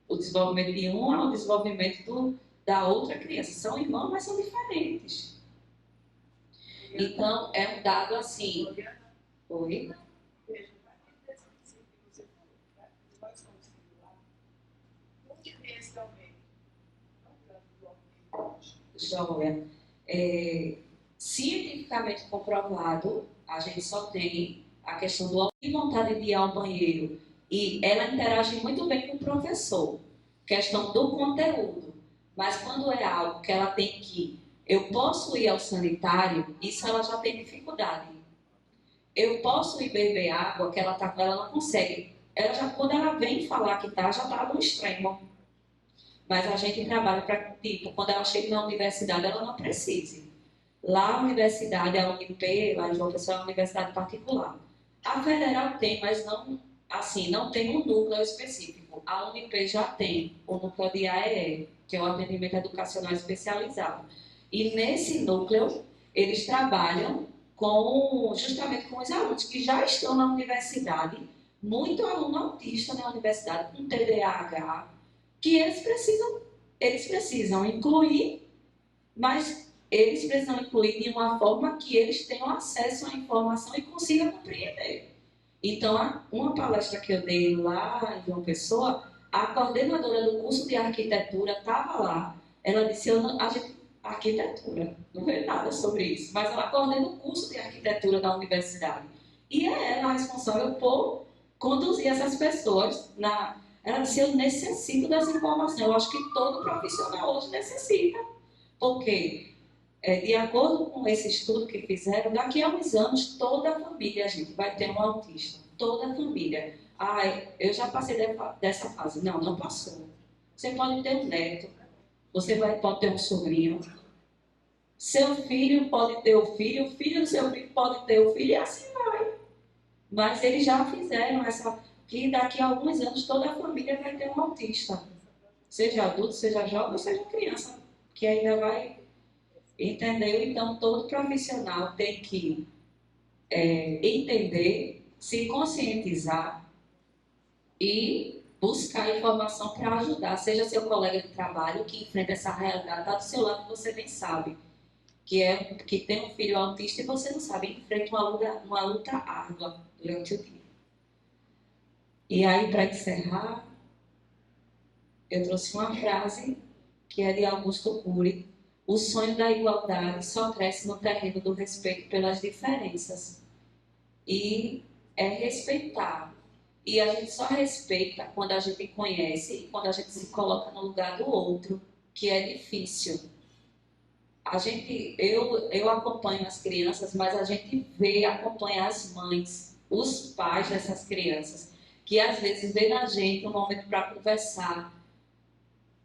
O desenvolvimento de um é o desenvolvimento da outra criança. São irmãos, mas são diferentes. Então, é um dado assim. Oi? Joia. cientificamente comprovado, a gente só tem a questão do vontade de ir ao banheiro e ela interage muito bem com o professor, questão do conteúdo, mas quando é algo que ela tem que eu posso ir ao sanitário, isso ela já tem dificuldade. Eu posso ir beber água, que ela não consegue. Ela já, quando ela vem falar que tá, já está no extremo. Mas a gente trabalha para, tipo, quando ela chega na universidade, ela não precise. Lá a universidade, a UNP, lá em João Pessoa, é uma universidade particular. A federal tem, mas não, assim, não tem um núcleo específico. A UNP já tem o núcleo de AEE, que é o atendimento educacional especializado. E nesse núcleo, eles trabalham justamente com os alunos que já estão na universidade, muito aluno autista na universidade, com TDAH, que eles precisam incluir, mas eles precisam incluir de uma forma que eles tenham acesso à informação e consigam compreender. Então, uma palestra que eu dei lá em João Pessoa, a coordenadora do curso de arquitetura estava lá. Ela disse, arquitetura, não vê nada sobre isso, mas ela coordena o curso de arquitetura da universidade. E é ela a responsável por conduzir essas pessoas ela disse, eu necessito dessa informação. Eu acho que todo profissional hoje necessita. Porque, de acordo com esse estudo que fizeram, daqui a uns anos, toda a família, gente, vai ter um autista. Toda a família. Eu já passei dessa fase. Não, não passou. Você pode ter um neto, você pode ter um sobrinho, seu filho pode ter o filho do seu filho pode ter o filho, e assim vai. Mas eles já fizeram que daqui a alguns anos toda a família vai ter um autista. Seja adulto, seja jovem, seja criança, que ainda vai, entendeu? Então, todo profissional tem que entender, se conscientizar e buscar informação para ajudar, seja seu colega de trabalho que enfrenta essa realidade, está do seu lado, você nem sabe, que tem um filho autista e você não sabe, enfrenta uma luta árdua durante o dia. E aí, para encerrar, eu trouxe uma frase que é de Augusto Cury: o sonho da igualdade só cresce no terreno do respeito pelas diferenças. E é respeitar. E a gente só respeita quando a gente conhece e quando a gente se coloca no lugar do outro, que é difícil. Eu acompanho as crianças, mas a gente acompanha as mães, os pais dessas crianças, que às vezes vê na gente um momento para conversar,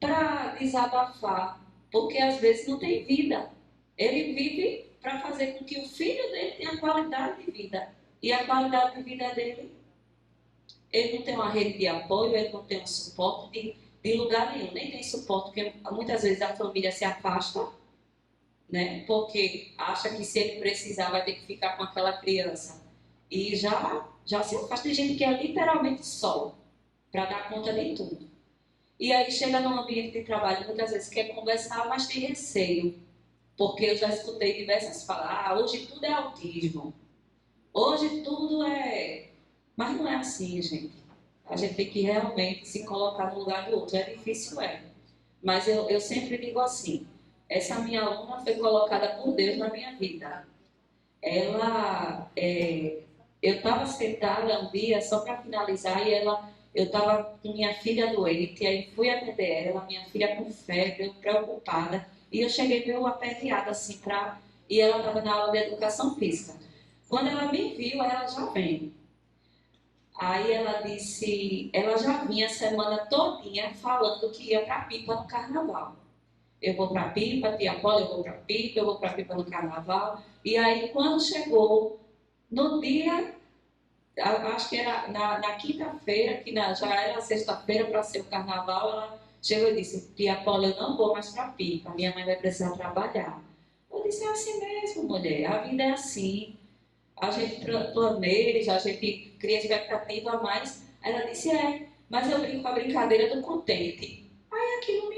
para desabafar, porque às vezes não tem vida. Ele vive para fazer com que o filho dele tenha qualidade de vida. E a qualidade de vida dele, ele não tem uma rede de apoio, ele não tem um suporte de lugar nenhum, nem tem suporte, porque muitas vezes a família se afasta, né? Porque acha que se ele precisar vai ter que ficar com aquela criança. E já se afasta. Tem gente que é literalmente só, para dar conta de tudo. E aí chega num ambiente de trabalho, muitas vezes quer conversar, mas tem receio. Porque eu já escutei diversas falas, hoje tudo é autismo. Hoje tudo é... Mas não é assim, gente. A gente tem que realmente se colocar no lugar do outro. É difícil, Mas eu sempre digo assim, essa minha aluna foi colocada por Deus na minha vida. Eu estava sentada um dia, só para finalizar, e eu estava com minha filha doente, e aí fui atender ela, minha filha com febre, preocupada, e eu cheguei meio aperreada assim, e ela estava na aula de educação física. Quando ela me viu, ela já vem. Aí ela disse, ela já vinha a semana todinha falando que ia para Pipa no carnaval. Eu vou para Pipa, tia Paula, eu vou para Pipa no carnaval. E aí quando chegou no dia, acho que era na quinta-feira, que já era sexta-feira para ser o carnaval, ela chegou e disse, tia Paula, eu não vou mais para Pipa, minha mãe vai precisar trabalhar. Eu disse, é assim mesmo, mulher, a vida é assim. A gente planeja, a gente cria expectativa a mais. Aí ela disse, mas eu brinco com a brincadeira do contente. Aí aquilo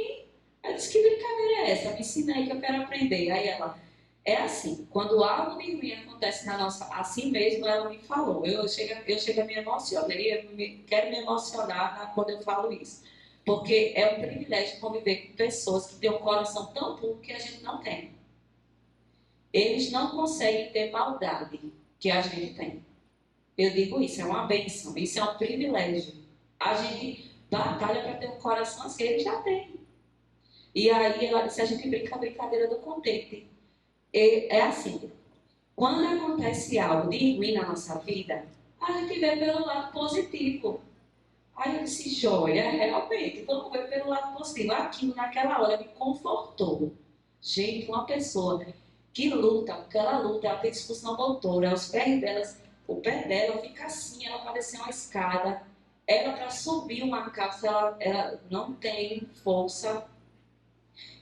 eu disse, que brincadeira é essa? Me ensina aí que eu quero aprender. Aí ela, é assim, quando algo de ruim acontece na nossa, assim mesmo ela me falou. Eu chego a me emocionei, quero me emocionar quando eu falo isso. Porque é um privilégio conviver com pessoas que têm um coração tão puro que a gente não tem. eles não conseguem ter maldade que a gente tem. Eu digo isso, é uma bênção, isso é um privilégio. A gente batalha para ter um coração assim, eles já têm. E aí, ela disse, a gente brinca a brincadeira do contente. É assim, quando acontece algo de ruim na nossa vida, a gente vê pelo lado positivo. Aí eu disse, joia, realmente, vamos ver pelo lado positivo. Aquilo naquela hora me confortou. Gente, uma pessoa que luta, porque ela luta, ela tem disfunção motora, os pés delas, o pé dela fica assim, ela parece uma escada. Ela, para subir uma calça, ela não tem força.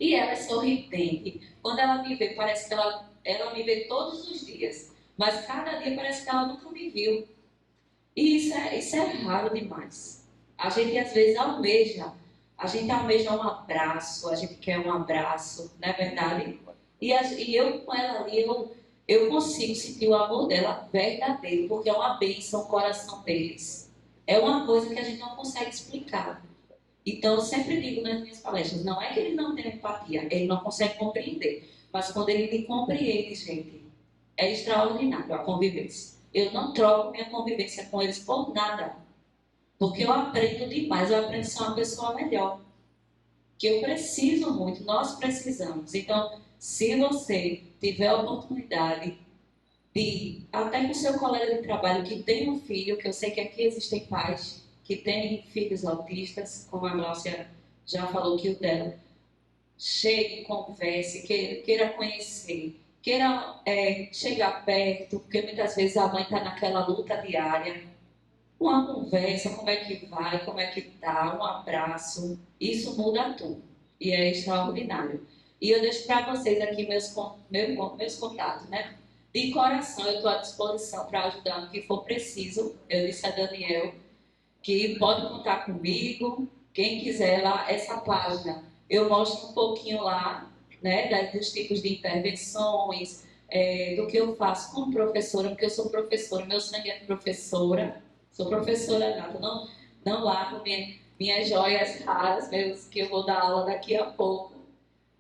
E ela é sorridente. Quando ela me vê, parece que ela me vê todos os dias. Mas cada dia parece que ela nunca me viu. E isso é raro demais. A gente às vezes almeja um abraço, a gente quer um abraço, não é verdade? E eu com ela ali, eu consigo sentir o amor dela verdadeiro, porque é uma bênção o coração deles. É uma coisa que a gente não consegue explicar. Então, eu sempre digo nas minhas palestras, não é que ele não tem empatia, ele não consegue compreender. Mas quando ele me compreende, gente, é extraordinário a convivência. Eu não troco minha convivência com eles por nada. Porque eu aprendo demais, eu aprendo a ser uma pessoa melhor. Que eu preciso muito, nós precisamos. Então, se você tiver a oportunidade de, até com o seu colega de trabalho que tem um filho, que eu sei que aqui existem pais que têm filhos autistas, como a Glaucia já falou que o dela, chegue, converse, queira conhecer, queira chegar perto, porque muitas vezes a mãe está naquela luta diária. Uma conversa, como é que vai, como é que tá, um abraço, isso muda tudo e é extraordinário. E eu deixo para vocês aqui meus contatos, né? De coração, eu estou à disposição para ajudar no que for preciso. Eu disse a Daniel que pode contar comigo, quem quiser lá, essa página. Eu mostro um pouquinho lá, né, dos tipos de intervenções, do que eu faço como professora, porque eu sou professora, meu sangue é professora. Sou professora nata, não largo minhas joias raras, que eu vou dar aula daqui a pouco.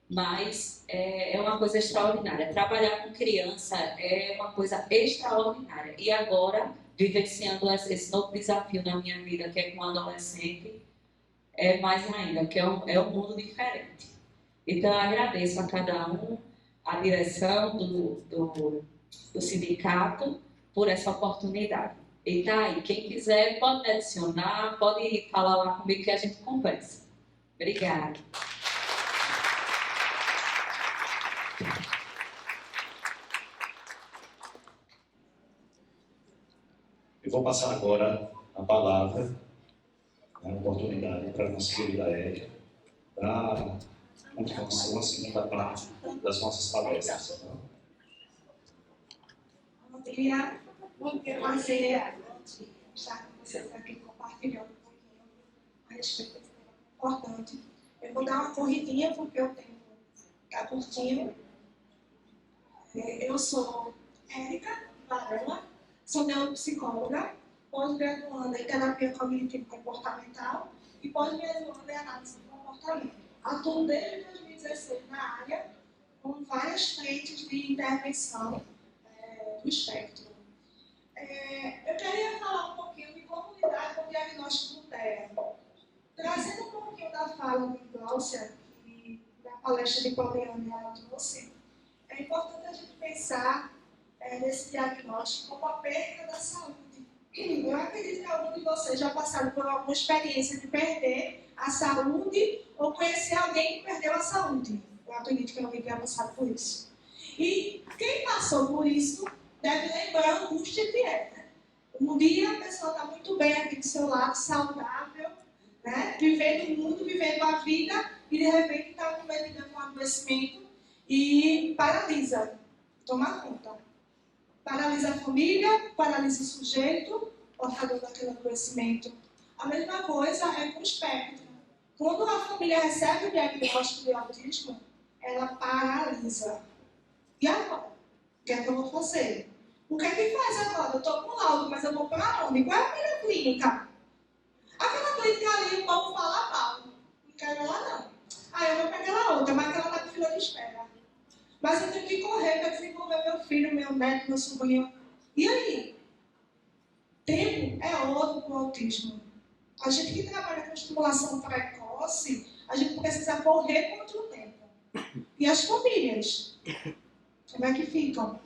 Mas é uma coisa extraordinária. Trabalhar com criança é uma coisa extraordinária. E agora, vivenciando esse novo desafio na minha vida, que é com adolescente, é mais ainda, que é um mundo diferente. Então, eu agradeço a cada um, a direção do sindicato, por essa oportunidade. E tá aí, quem quiser pode me adicionar, pode falar lá comigo que a gente conversa. Obrigada. Eu vou passar agora a palavra, a oportunidade para a nossa querida Érica, para a continuação, a segunda parte das nossas palestras. Eu queria muito prazer de estar com vocês aqui compartilhando um pouquinho a respeito desse tema importante. Eu vou dar uma corridinha porque o tempo está curtinho. Eu sou Érica Varela, sou neuropsicóloga, pós-graduanda em terapia cognitivo-comportamental e pós-graduanda em análise do comportamento. Atuo desde 2016 na área, com várias frentes de intervenção do espectro. Eu queria falar um pouquinho de como lidar com o diagnóstico do TEA. Trazendo um pouquinho da fala de Glaucia, que na palestra de Poliane ela trouxe, é importante a gente pensar nesse diagnóstico como a perda da saúde. Eu acredito que alguns de vocês já passaram por alguma experiência de perder a saúde ou conhecer alguém que perdeu a saúde. Eu acredito que alguém tenha passado por isso. E quem passou por isso deve lembrar a angústia que é. Né? Um dia a pessoa está muito bem aqui do seu lado, saudável, né? Vivendo o mundo, vivendo a vida, e de repente está com medo de um adoecimento e paralisa, toma conta. Paralisa a família, paralisa o sujeito, portador daquele adoecimento. A mesma coisa é com o espectro. Quando a família recebe o diagnóstico de autismo, ela paralisa. E agora? O que é que eu vou fazer? O que é que faz agora? Eu estou com laudo, mas eu vou para onde? Qual é a minha clínica? Aquela clínica ali, o povo fala mal. Não quero ela não. Eu vou para aquela outra, mas aquela está com fila de espera. Mas eu tenho que correr para desenvolver meu filho, meu neto, meu sobrinho. E aí? Tempo é ouro para o autismo. A gente que trabalha com estimulação precoce, a gente precisa correr contra o tempo. E as famílias? Como é que ficam?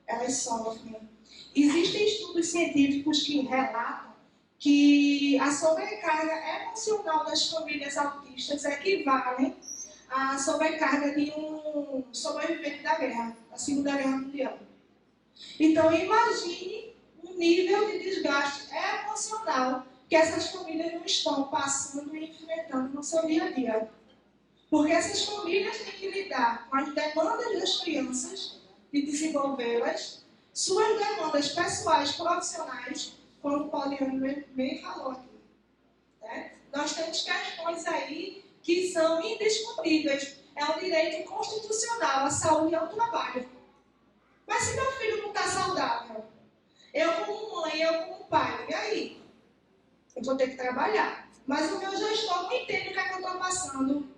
Elas sofrem. Existem estudos científicos que relatam que a sobrecarga emocional das famílias autistas equivale à sobrecarga de um sobrevivente da guerra, da Segunda Guerra Mundial. Então, imagine o nível de desgaste emocional que essas famílias não estão passando e enfrentando no seu dia a dia. Porque essas famílias têm que lidar com as demandas das crianças e desenvolvê-las, suas demandas pessoais, profissionais, como o Pauliano bem falou aqui. Né? Nós temos questões aí que são indiscutíveis. É um direito constitucional, a saúde e ao trabalho. Mas se meu filho não está saudável, eu como mãe, eu como pai, e aí? Eu vou ter que trabalhar. Mas o meu gestor não entende o que é que eu estou passando.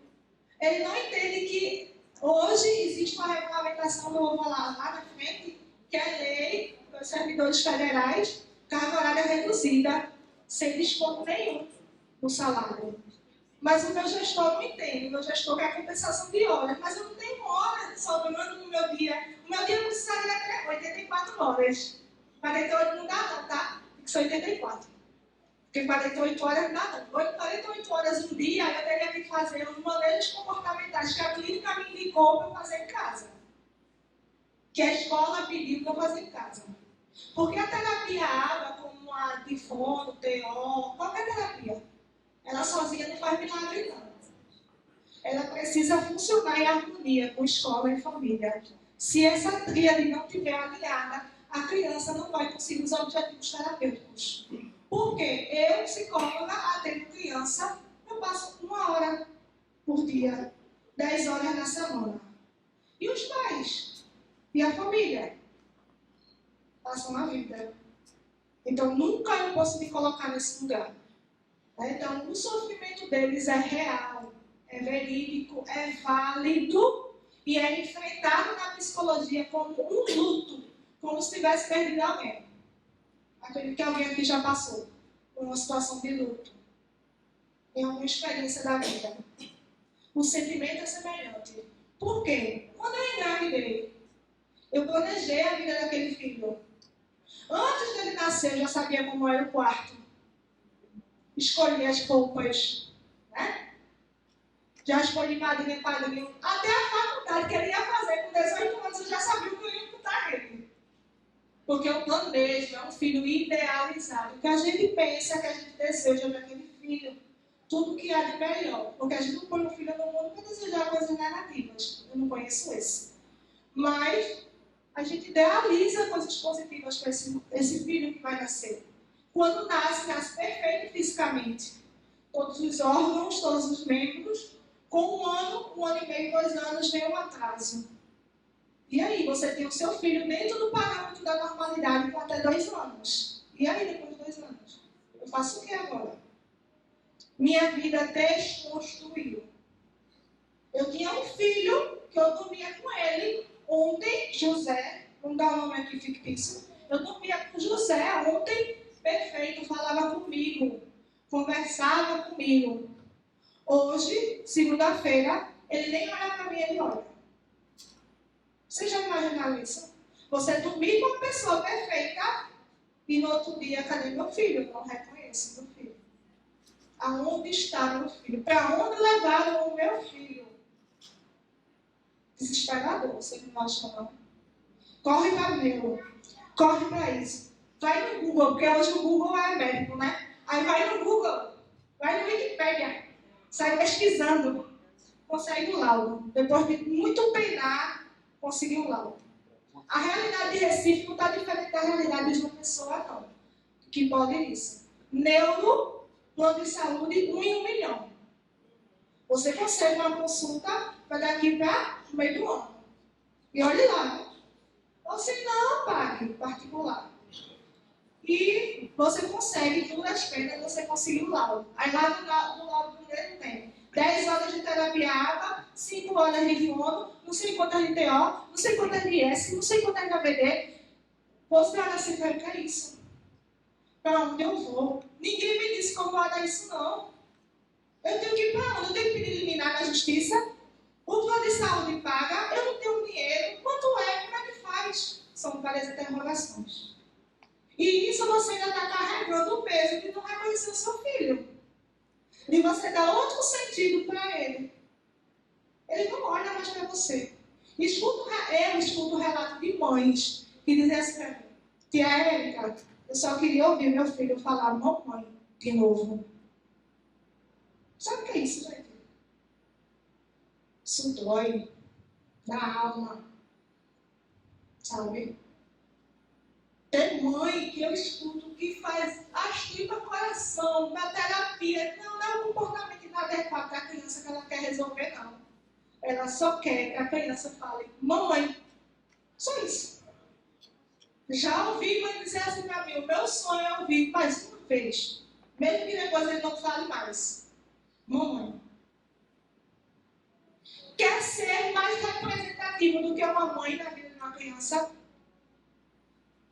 Ele não entende que hoje existe uma regulamentação, eu vou falar lá na frente, que é lei dos servidores federais, carga horária reduzida, sem desconto nenhum no salário. Mas o meu gestor não entende, o meu gestor quer compensação de horas, mas eu não tenho horas sobrando no meu dia. O meu dia precisaria ter 84 horas. 48 não dá não, tá? Tem que ser 84. Porque 48 horas não dá não. 48 horas um dia eu teria que fazer os manejos comportamentais que a clínica me indicou para eu fazer em casa. Que a escola pediu para eu fazer em casa. Porque a terapia ABA, como a de fono, TO, qualquer terapia, ela sozinha não faz milagre não. Ela precisa funcionar em harmonia com escola e família. Se essa tríade não estiver alinhada, a criança não vai conseguir os objetivos terapêuticos. Porque eu, psicóloga, atendo criança, eu passo 1 hora por dia, 10 horas na semana. E os pais? E a família? Passam a vida. Então, nunca eu posso me colocar nesse lugar. Então, o sofrimento deles é real, é verídico, é válido e é enfrentado na psicologia como um luto, como se tivesse perdido alguém. Acredito que alguém aqui já passou por uma situação de luto, em alguma experiência da vida. O sentimento é semelhante. Por quê? Quando eu engravidei, eu planejei a vida daquele filho. Antes dele nascer, eu já sabia como era o quarto. Escolhi as roupas, né? Já escolhi madrinha e padrinho. Até a faculdade que ele ia fazer com 18 anos, eu já sabia o que eu ia botar ele. Porque o planejo é um filho idealizado. O que a gente pensa, que a gente deseja daquele filho, tudo que há de melhor. Porque a gente não põe um filho no mundo para desejar coisas negativas. Eu não conheço esse. Mas a gente idealiza coisas positivas para esse filho que vai nascer. Quando nasce, nasce perfeito fisicamente. Todos os órgãos, todos os membros, com 1 ano e meio, 2 anos, vem um atraso. E aí, você tem o seu filho dentro do parâmetro da normalidade com até 2 anos. E aí, depois de 2 anos? Eu faço o que agora? Minha vida desconstruiu. Eu tinha um filho que eu dormia com ele ontem, José, vamos dar um nome aqui fictício. Eu dormia com José ontem, perfeito, falava comigo, conversava comigo. Hoje, segunda-feira, ele nem olha para mim, ele olha. Vocês já imaginaram isso? Você dormir com uma pessoa perfeita e no outro dia, cadê meu filho? Eu não reconheço meu filho. Aonde está meu filho? Para onde levaram o meu filho? Desesperador, você não acha não? Corre para meu, corre para isso. Vai no Google, porque hoje o Google é médico, né? Aí vai no Google, vai no Wikipedia, sai pesquisando, consegue o laudo. Depois de muito penar, conseguiu o laudo. A realidade de Recife não está diferente da realidade de uma pessoa, não. Que pode isso. Neuro, plano de saúde, 1 em 1 milhão. Você consegue uma consulta para daqui para o meio do ano. E olhe lá. Ou se não, pague particular. E você consegue, por as penas, você conseguiu o laudo. Aí lá no laudo primeiro tem 10 horas de terapia ABA, 5 horas de fono, não sei quantas de TO, não sei quantas de S, não sei quantas de ABD. Você olha assim, o que é isso? Para onde eu vou? Ninguém me disse como guardar isso, não. Eu tenho que ir para onde? Eu tenho que pedir liminar na justiça? O plano de saúde paga? Eu não tenho dinheiro? Quanto é? Como é que faz? São várias interrogações. E isso você ainda está carregando o peso de não reconhecer o seu filho. De você dar outro sentido para ele. Ele não olha mais para você. Eu escuto o relato de mães que dizem assim para mim: tia Érica, eu só queria ouvir meu filho falar mamãe de novo. Sabe o que é isso, gente? Isso dói na alma. Sabe? Tem mãe que eu escuto que faz as tripas coração na terapia. Não é um comportamento inadequado da criança que ela quer resolver, não. Ela só quer que a criança fale mamãe. Só isso. Já ouvi mãe dizer assim para mim: o meu sonho é ouvir mais uma vez. Mesmo que depois ele não fale mais. Mamãe. Quer ser mais representativo do que uma mãe na vida de uma criança?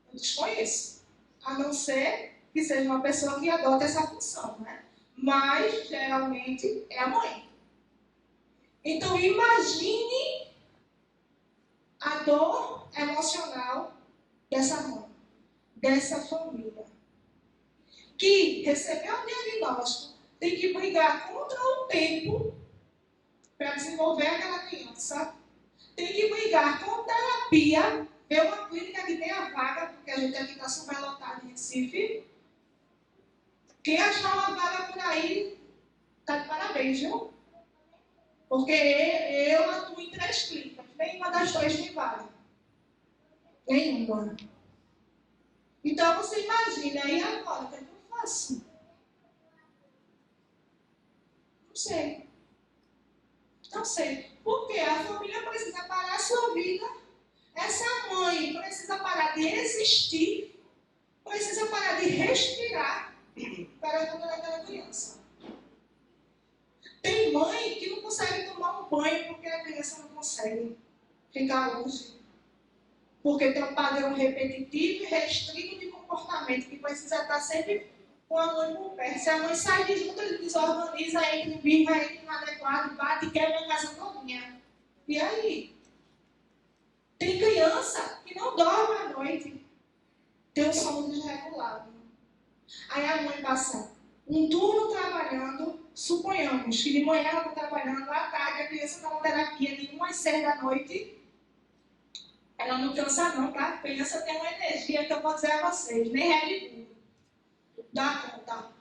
Eu desconheço. A não ser que seja uma pessoa que adota essa função, né? Mas, geralmente, é a mãe. Então, imagine a dor emocional dessa mãe, dessa família, que recebeu o diagnóstico, tem que brigar contra o tempo para desenvolver aquela criança, tem que brigar com terapia, ver uma clínica que tem a vaga, porque a gente aqui está superlotado em Recife. Quem achar uma vaga por aí, está de parabéns, viu? Porque eu atuo em 3 clínicas, nenhuma das 3 tem vaga. Nenhuma. Então você imagina, e agora, o que é que eu faço? Não sei. Não sei. Porque a família precisa parar a sua vida. Essa mãe precisa parar de existir, precisa parar de respirar para cuidar daquela criança. Tem mãe que não consegue tomar um banho porque a criança não consegue ficar longe. Porque tem um padrão repetitivo e restrito de comportamento que precisa estar sempre com a mãe por perto. Se a mãe sai de junto, ele desorganiza, entra em birra, entra inadequado, bate e quebra a casa todinha. E aí? Tem criança que não dorme à noite. Tem um sono desregulado. Aí a mãe passa um turno trabalhando, suponhamos que de manhã ela está trabalhando, à tarde a criança está na terapia de 1 às 6 da noite. Ela não cansa não, tá? A criança tem uma energia que eu vou dizer a vocês, nem Red Bull dá conta.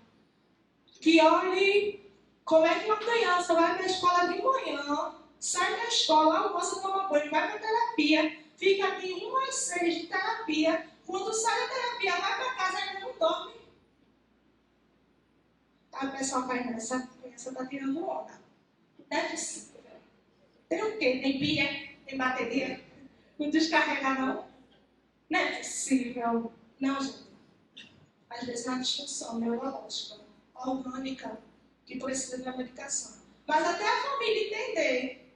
Que olhe como é que uma criança vai para a escola de manhã, sai da escola, almoça, toma banho, vai para a terapia, fica de 1 às 6 de terapia, quando sai da terapia, vai para casa e ainda não dorme. Aí o pessoal vai nessa, a criança está tirando onda. Deve ser. Tem o quê? Tem pilha? Tem bateria? Não descarrega não? Não é possível. Não, gente. Às vezes é uma disfunção neurológica, orgânica, que precisa de uma medicação. Mas até a família entender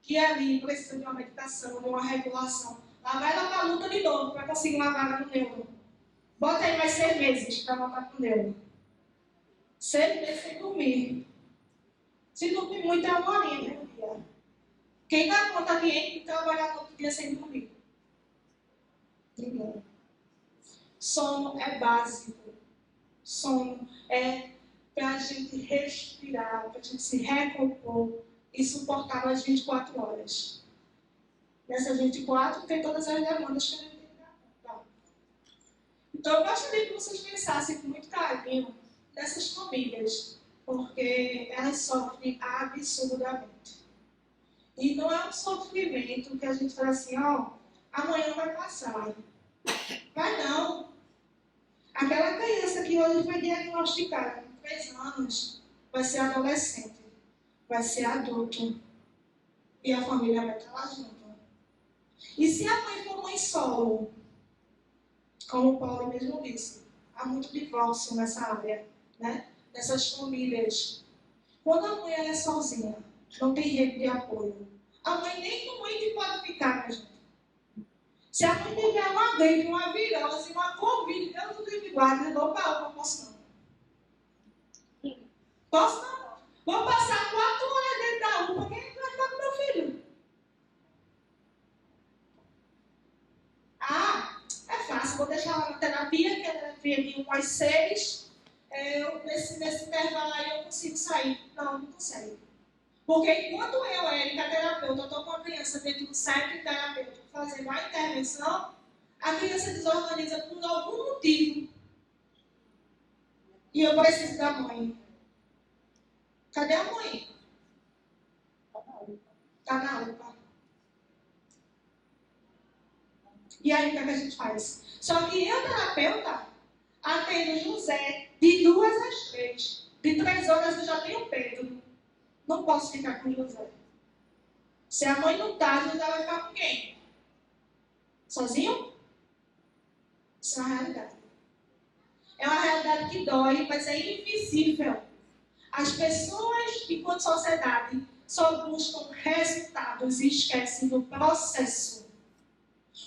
que ali precisa de uma medicação, de uma regulação. Lá vai ela para a luta de novo para conseguir uma vaga no neuro. Bota aí mais 6 meses para voltar para o neuro. 6 meses sem dormir. Se dormir muito é 1 horinha no dia. Quem dá conta de trabalhar todo dia sem dormir? Ninguém. Sono é básico. Sono é para a gente respirar, para a gente se recompor e suportar as 24 horas. Nessas 24 tem todas as demandas que a gente tem que dar conta. Então eu gostaria que vocês pensassem com muito carinho nessas famílias, porque elas sofrem absurdamente. E não é um sofrimento que a gente fala assim, ó, amanhã vai passar. Vai não. Aquela criança que hoje foi diagnosticada com 3 anos, vai ser adolescente, vai ser adulto. E a família vai estar lá junto. E se a mãe for mãe solo, como o Paulo mesmo disse, há muito divórcio nessa área, né? Nessas famílias. Quando a mãe é sozinha, não tem rede de apoio. A mãe nem doente pode ficar, minha gente. Se a mãe tiver uma gripe, uma virose, uma Covid, Deus do livre guarda, eu dou para ela, não posso não. Posso não? Vou passar 4 horas dentro da UPA, quem vai ficar com meu filho? Ah, é fácil, vou deixar ela na terapia, que é a terapia de 1 às 6. Nesse intervalo aí eu consigo sair. Não consegue. Porque enquanto eu, Érica, terapeuta, estou com a criança dentro do centro terapêutico fazendo a intervenção, a criança desorganiza por algum motivo. E eu preciso da mãe. Cadê a mãe? Está na UPA. E aí o que a gente faz? Só que eu, terapeuta, atendo José de 2 às 3. De 3 horas eu já tenho Pedro. Não posso ficar com José. Se a mãe não está, José vai ficar com quem? Sozinho? Isso é uma realidade. É uma realidade que dói, mas é invisível. As pessoas, enquanto sociedade, só buscam resultados e esquecem do processo.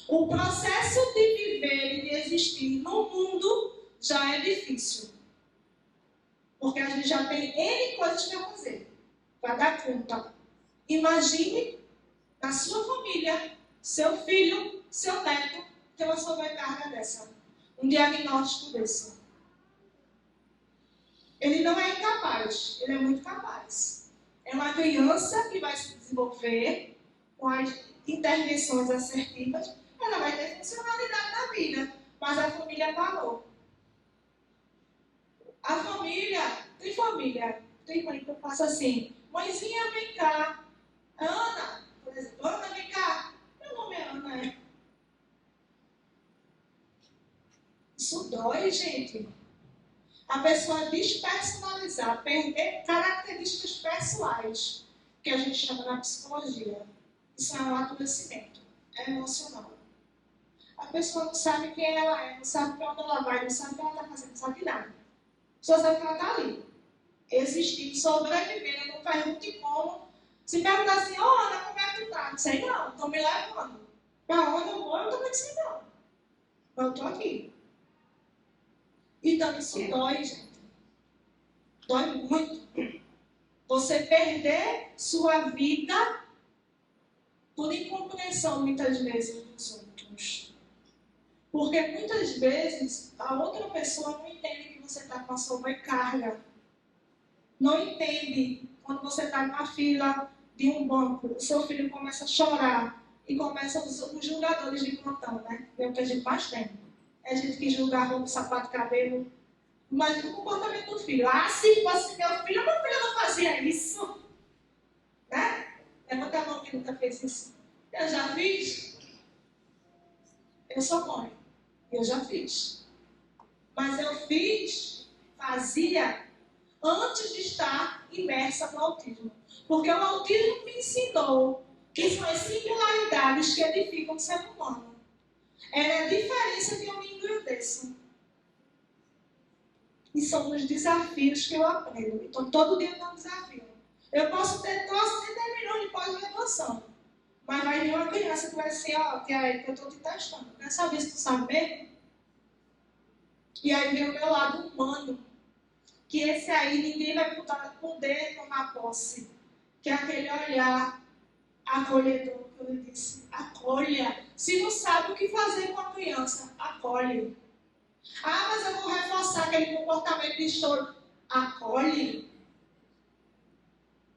O processo de viver e de existir no mundo já é difícil. Porque a gente já tem N coisas para fazer, para dar conta. Imagine na sua família, seu filho, seu neto, ter uma sobrecarga dessa. Um diagnóstico desse. Ele não é incapaz, ele é muito capaz. É uma criança que vai se desenvolver com as intervenções assertivas, ela vai ter funcionalidade na vida, mas a família parou. A família, tem mãe que eu faço assim, mãezinha, vem cá. Ana, por exemplo, Ana, vem cá. Meu nome é Ana, é. Isso dói, gente. A pessoa despersonalizar, perder características pessoais, que a gente chama na psicologia. Isso é um adoecimento, é emocional. A pessoa não sabe quem ela é, não sabe para onde ela vai, não sabe o que ela está fazendo, não sabe nada. Só sabe que ela está ali, existindo, sobrevivendo, não pergunte como. Se perguntar assim, Ana, como é que tu tá? Não sei não, estão me levando. Para onde eu vou, eu também sei não. Mas eu estou aqui. Então isso dói, gente. Dói muito. Você perder sua vida por incompreensão, muitas vezes, dos outros. Porque muitas vezes a outra pessoa não entende que você está com a sobrecarga. Não entende quando você está numa fila de um banco, o seu filho começa a chorar e começam os julgadores de plantão, né? É o que a gente mais tem. É gente que julga roupa, sapato, cabelo. Imagina o comportamento do filho. Ah, se fosse meu filho não fazia isso. Né? Levanta a mão que nunca fez isso. Eu já fiz. Eu sou mãe. Eu já fiz. Mas eu fazia, antes de estar imersa no autismo. Porque o autismo me ensinou que são as singularidades que edificam o ser humano. É a diferença de eu me engrandeço. E são os desafios que eu aprendo. Então, todo dia é um desafio. Eu posso ter 200 milhões de pós-graduação. Mas vai vir uma criança que vai dizer, ó, que aí que eu estou te testando. Quer saber se tu sabe mesmo? E aí vem o meu lado humano. Que esse aí ninguém vai poder tomar posse. Que é aquele olhar acolhedor que eu disse. Acolha. Se não sabe o que fazer com a criança, acolhe. Ah, mas eu vou reforçar aquele comportamento de choro. Acolhe.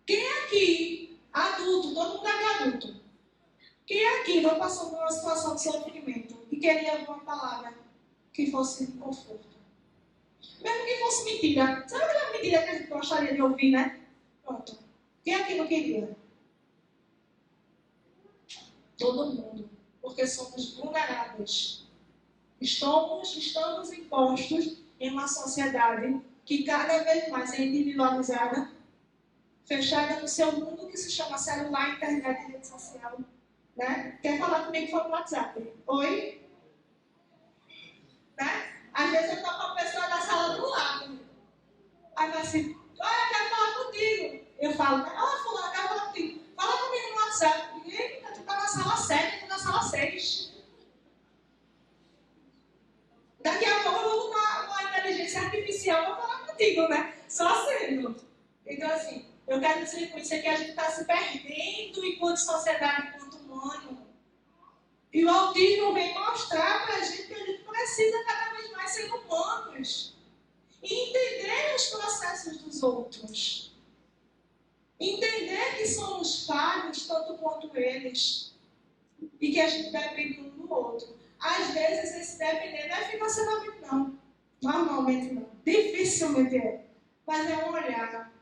Quem aqui, adulto, todo mundo aqui é adulto, quem aqui não passou por uma situação de sofrimento e queria alguma palavra que fosse de conforto? Mesmo que fosse mentira. Sabe aquela mentira que a gente gostaria de ouvir, né? Pronto. Quem aqui não queria? Todo mundo. Porque somos vulneráveis. Estamos impostos em uma sociedade que cada vez mais é individualizada, fechada no seu mundo que se chama celular, internet e rede social. Né? Quer falar comigo? Foi no WhatsApp. Oi? Né? Às vezes eu estou com a pessoa da sala do lado. Aí vai assim, olha, eu quero falar contigo. Eu falo, fulano, eu quero falar sala 7, eu estou na sala 6. Daqui a pouco eu vou botar uma inteligência artificial para falar contigo, né? Só sendo. Então, assim, eu quero dizer com isso que a gente está se perdendo enquanto sociedade, enquanto humano. E o autismo vem mostrar para a gente que a gente precisa cada vez mais ser humanos. E entender os processos dos outros. Entender que somos falhos tanto quanto eles. E que a gente depende um do outro. Às vezes esse depender não é financeiramente, não. Normalmente não. Dificilmente é. Mas é um olhar.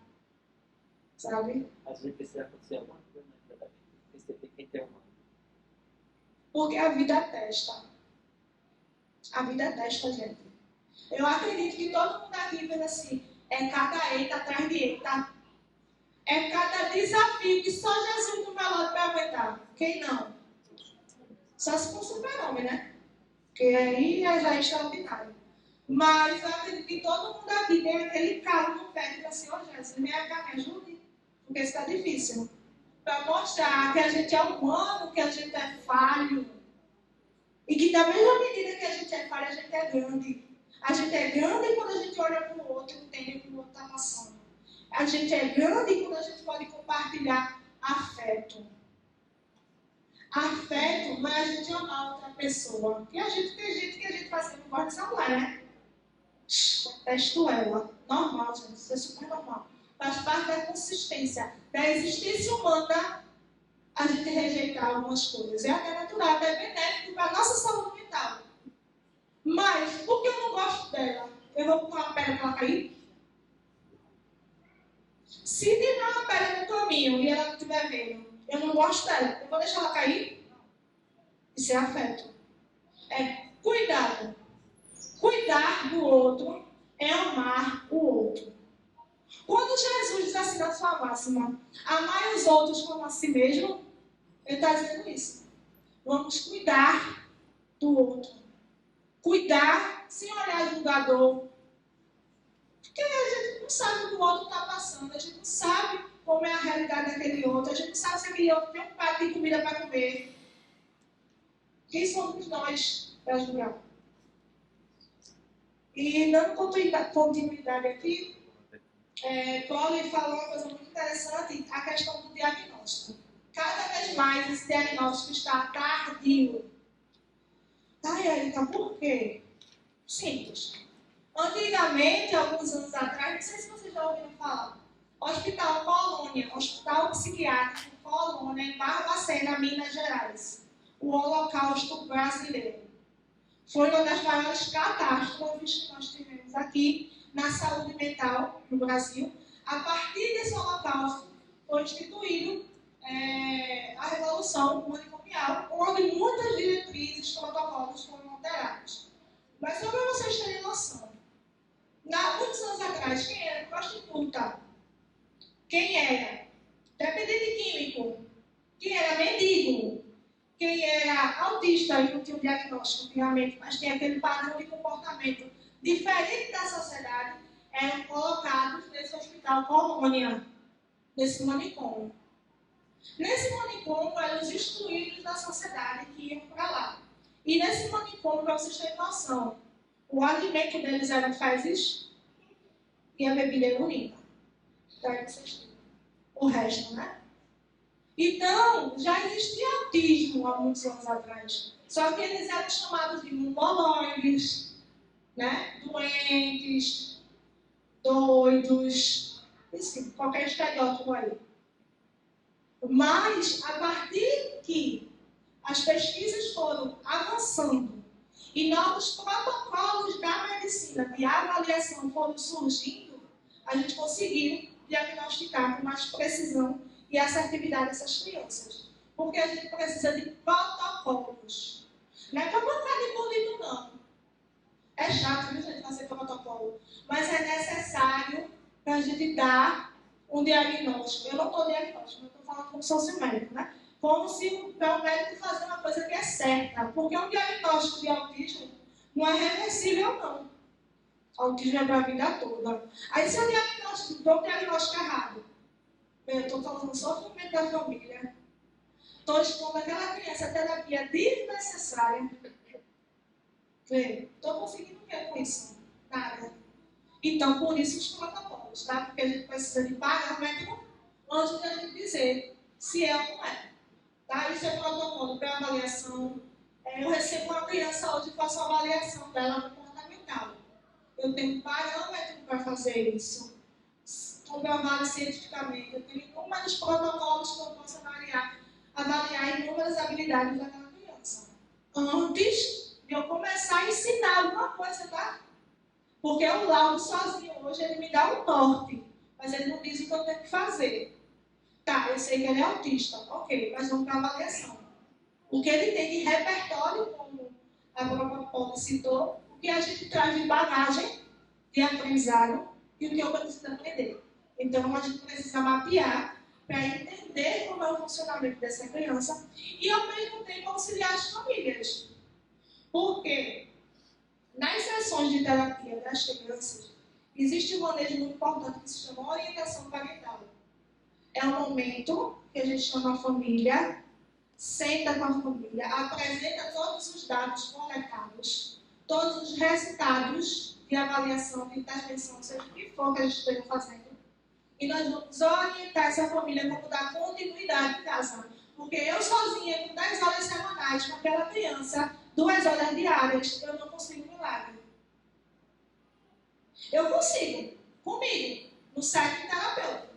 Sabe? Às vezes precisa acontecer alguma coisa na vida da vida. Perceber quem tem uma. Porque a vida testa. A vida testa, gente. Eu acredito que todo mundo aqui pensa assim, é cada eita atrás de eita. É cada desafio que só Jesus do meu lado vai aguentar. Quem não? Só se for super-homem, né? Porque aí já é extraordinário. Mas eu acredito que todo mundo aqui tem aquele calo no pé e fala assim, ô Jesus, me ajude, porque isso está difícil. Para mostrar que a gente é humano, que a gente é falho. E que da mesma medida que a gente é falho, a gente é grande. A gente é grande quando a gente olha para o outro e entende o que o outro está passando. A gente é grande quando a gente pode compartilhar afeto. Afeto não é a gente amar outra pessoa. E a gente tem gente que a gente faz assim, não gosta de celular, né? Detesto ela. Normal, gente. Isso é super normal. Faz parte da consistência, da existência humana, a gente rejeitar algumas coisas. É até natural, é benéfico para a nossa saúde mental. Mas, por que eu não gosto dela? Eu vou botar uma pedra para ela cair? Se tiver uma pedra no caminho e ela não estiver vendo, eu não gosto dela, eu vou deixar ela cair? Isso é afeto. É cuidado. Cuidar do outro é amar o outro. Quando Jesus diz assim na sua máxima, amai os outros como a si mesmo, ele está dizendo isso. Vamos cuidar do outro. Cuidar sem olhar julgador. Porque a gente não sabe o que o outro está passando, a gente não sabe como é a realidade daquele outro, a gente não sabe se aquele outro tem um prato de comida para comer. Quem somos nós para julgar? E dando continuidade aqui, Paulo falou uma coisa muito interessante, a questão do diagnóstico. Cada vez mais esse diagnóstico está tardio. Tá, por quê? Simples. Antigamente, alguns anos atrás, não sei se vocês já ouviram falar, Hospital Colônia, Hospital Psiquiátrico Colônia, em Barbacena, Minas Gerais. O Holocausto Brasileiro. Foi uma das maiores catástrofes que nós tivemos aqui na saúde mental no Brasil. A partir desse holocausto, foi instituído a Revolução Manicomial, onde muitas diretrizes, protocolos foram alterados. Mas só para vocês terem noção, muitos anos atrás, quem era prostituta? Quem era dependente químico? Quem era mendigo? Quem era autista e não tinha um diagnóstico, obviamente, mas tem aquele padrão de comportamento diferente da sociedade, eram colocados nesse hospital Colônia, nesse manicômio. Nesse manicômio eram os excluídos da sociedade que iam para lá. E nesse manicômio, para vocês terem noção, o alimento deles era fezes e a bebida era urina. Daí vocês têm. O resto, né? Então, já existia autismo há muitos anos atrás. Só que eles eram chamados de mongoloides, né? Doentes, doidos, enfim, qualquer estereótipo aí. Mas, a partir que as pesquisas foram avançando e novos protocolos da medicina de avaliação foram surgindo, a gente conseguiu diagnosticar com mais precisão e assertividade essas crianças. Porque a gente precisa de protocolos. Não é para botar de bonito, não. É chato, viu, gente, fazer protocolo. Mas é necessário para a gente dar um diagnóstico. Eu não estou diagnóstico, eu estou falando como se fosse um médico, né? Como se para o médico fazer uma coisa que é certa. Porque um diagnóstico de autismo não é reversível, não. Autismo é para a vida toda. Aí se eu dou um diagnóstico errado, eu estou causando sofrimento da família. Estou expondo aquela criança a terapia desnecessária. Estou conseguindo o que com isso? Nada. Então, por isso os protocolos, tá? Porque a gente precisa de parâmetro antes de a gente dizer se é ou não é. Tá? Isso é protocolo para avaliação. Eu recebo uma criança hoje e faço a avaliação dela comportamental. Eu tenho um parâmetro para fazer isso. Comprovado cientificamente. Eu tenho inúmeros protocolos que eu posso avaliar inúmeras habilidades daquela criança. Antes de eu começar a ensinar alguma coisa, tá? Porque o laudo sozinho hoje, ele me dá um norte, mas ele não diz o que eu tenho que fazer. Tá, eu sei que ele é autista, ok, mas vamos para a avaliação. O que ele tem de repertório, como a própria Paula citou, o que a gente traz de bagagem, de aprendizado, e o que eu preciso aprender. Então, a gente precisa mapear para entender como é o funcionamento dessa criança e, ao mesmo tempo, auxiliar as famílias. Porque nas sessões de terapia das crianças, existe um manejo muito importante que se chama orientação parental. É um momento que a gente chama a família, senta com a família, apresenta todos os dados coletados, todos os resultados de avaliação, de intervenção, seja o que for que a gente esteja fazendo. E nós vamos orientar essa família como dar continuidade em casa. Porque eu sozinha, com 10 horas semanais, com aquela criança, 2 horas diárias, eu não consigo milagre. Eu consigo, comigo, no site terapeuta.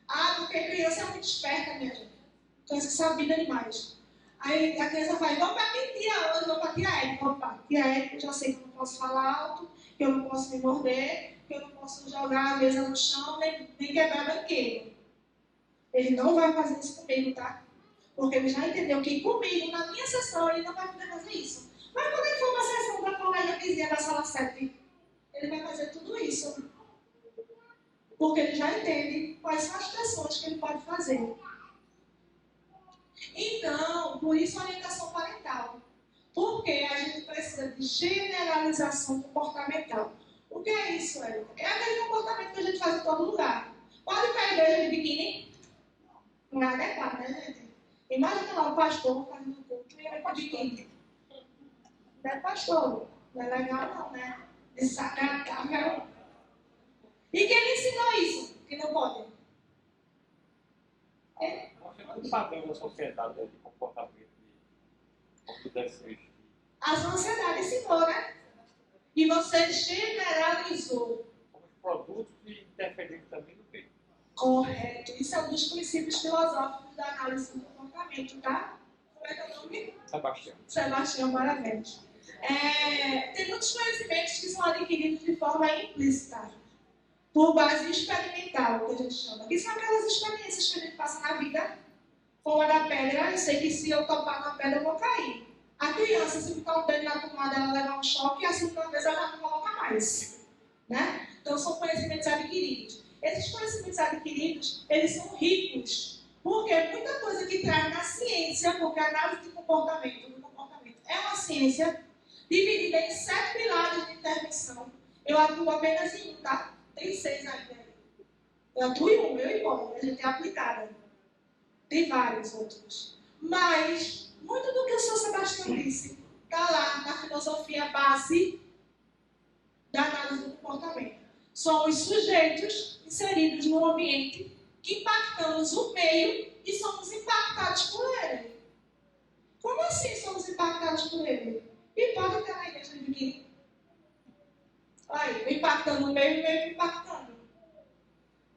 Ah, porque a criança é muito esperta, minha gente. Criança sabida demais. Aí a criança fala, vamos para que tia hoje, vamos para tia Érica. Opa, tia Érica, eu já sei que eu não posso falar alto, que eu não posso me morder, que eu não posso jogar a mesa no chão, nem quebrar banqueiro. Ele não vai fazer isso comigo, tá? Porque ele já entendeu que comigo, na minha sessão, ele não vai poder fazer isso. Mas quando ele for para a sessão da colega vizinha da sala 7, ele vai fazer tudo isso. Porque ele já entende quais são as pressões que ele pode fazer. Então, por isso a orientação parental. Porque a gente precisa de generalização comportamental. O que é isso, Érica? É aquele comportamento que a gente faz em todo lugar. Pode ir para a igreja de biquíni? Não é adequado, né, gente? Imagina lá o pastor fazendo culto e ele de biquíni. Não é pastor. Não é legal não, né? De sacatar, não. E quem lhe ensinou isso? Que não pode? É. Nós temos um padrão da sociedade de comportamento de como deve ser vestido. A sociedade ensinou, né? E você generalizou. Como os produtos e interferir também no meio. Correto. Isso é um dos princípios filosóficos da análise do comportamento, tá? Como é que é o nome? Sebastião. Sebastião Maravente. Tem muitos conhecimentos que são adquiridos de forma implícita, por base experimental, que a gente chama. Que são aquelas experiências que a gente passa na vida. Como a da pedra, eu sei que se eu topar na pedra, eu vou cair. A criança, se ficar o dedo na tomada, ela leva um choque e a segunda vez ela não coloca mais. Né? Então, são conhecimentos adquiridos. Esses conhecimentos adquiridos, eles são ricos. Porque muita coisa que traz na ciência, porque a análise do comportamento é uma ciência dividida em 7 pilares de intervenção. Eu atuo apenas em um, tá? Tem 6 ainda. Eu atuo em um, meu e bom, a gente é aplicada. Tem vários outros. Mas, muito do que o Sr. Sebastião disse, está lá na filosofia base da análise do comportamento. São os sujeitos inseridos no ambiente que impactamos o meio e somos impactados por ele. Como assim somos impactados por ele? E pode estar na igreja de biquíni. Aí, impactando o meio e o meio impactando.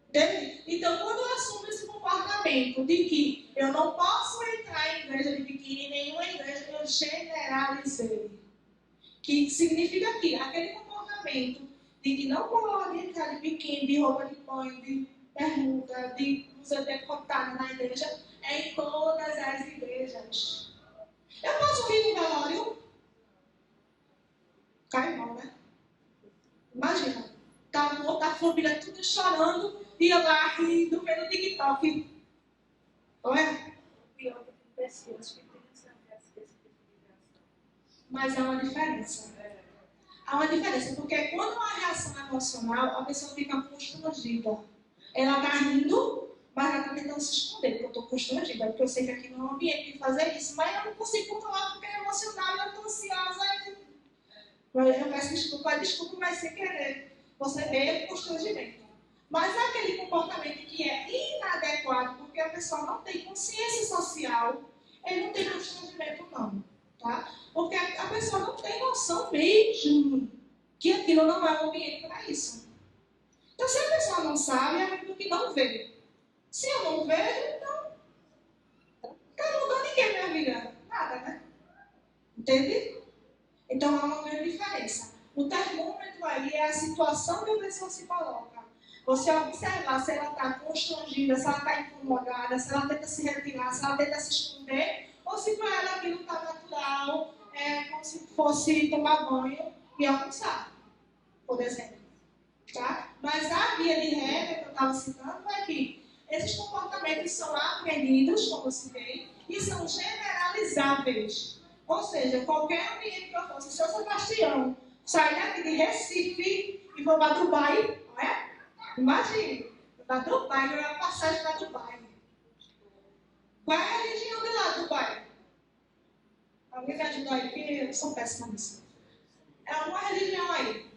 Entende? Então, quando eu assumo esse comportamento de que eu não posso entrar em igreja de biquíni, nenhuma igreja, eu generalizei. Que significa que aquele comportamento de que não pode entrar de biquíni, de roupa de banho, de bermuda, de blusa decotada na igreja, é em todas as igrejas. Eu posso rir no velório? Cai mal, né? Imagina, tá a família tudo chorando e eu lá rindo pelo TikTok. Olha? Pior que tem pessoas que têm essa especificação. Mas há uma diferença. Há uma diferença, porque quando há uma reação emocional, a pessoa fica constrangida. Ela está rindo, mas ela está tentando se esconder, porque eu estou constrangida, porque eu sei que aqui não é um ambiente de fazer isso, mas eu não consigo controlar porque é emocional e eu estou ansiosa. Eu peço desculpa, mas sem querer. Você vê o constrangimento. Mas aquele comportamento que é inadequado, porque a pessoa não tem consciência social, ele não tem constrangimento não, tá? Porque a pessoa não tem noção mesmo que aquilo não é um ambiente para isso. Então, se a pessoa não sabe, é aquilo que não vê. Se eu não vejo, então, tá mudando em que minha vida? Nada, né? Entende? Então, há uma grande diferença. O termômetro aí é a situação que a pessoa se coloca. Você observar se ela está constrangida, se ela está incomodada, se ela tenta se retirar, se ela tenta se esconder, ou se para ela aquilo está natural, como se fosse tomar banho e almoçar, por exemplo. Tá? Mas a via de regra que eu estava citando é que esses comportamentos são aprendidos, como eu citei, e são generalizáveis. Ou seja, qualquer ambiente que eu fosse, se o seu Sebastião sair daqui de Recife e for para Dubai, não é? Imagine, para Dubai, ganhar passagem para Dubai. Qual é a religião de lá, Dubai? Alguém me ajuda aí, porque eu sou péssima nisso. É alguma religião aí.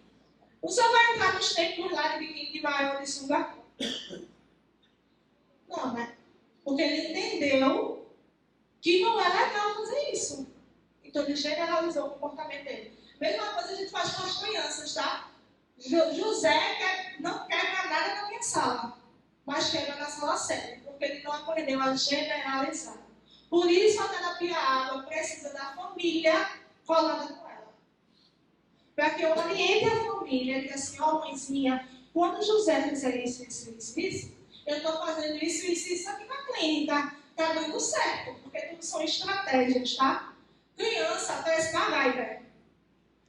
O senhor vai entrar nos templos lá de biquíni de maior de sunga? Não, né? Porque ele entendeu que não é legal fazer isso. Então ele generalizou o comportamento dele. Mesma coisa a gente faz com as crianças, tá? José não quebra nada na minha sala, mas quebra na sala séria, porque ele não aprendeu a generalizar. Por isso a terapia água precisa da família colada com ela. Para que eu oriente a família, diga assim, ó mãezinha, quando José fizer isso, eu estou fazendo isso aqui na clínica. Está dando certo, porque tudo são estratégias, tá? Criança parece MacGyver.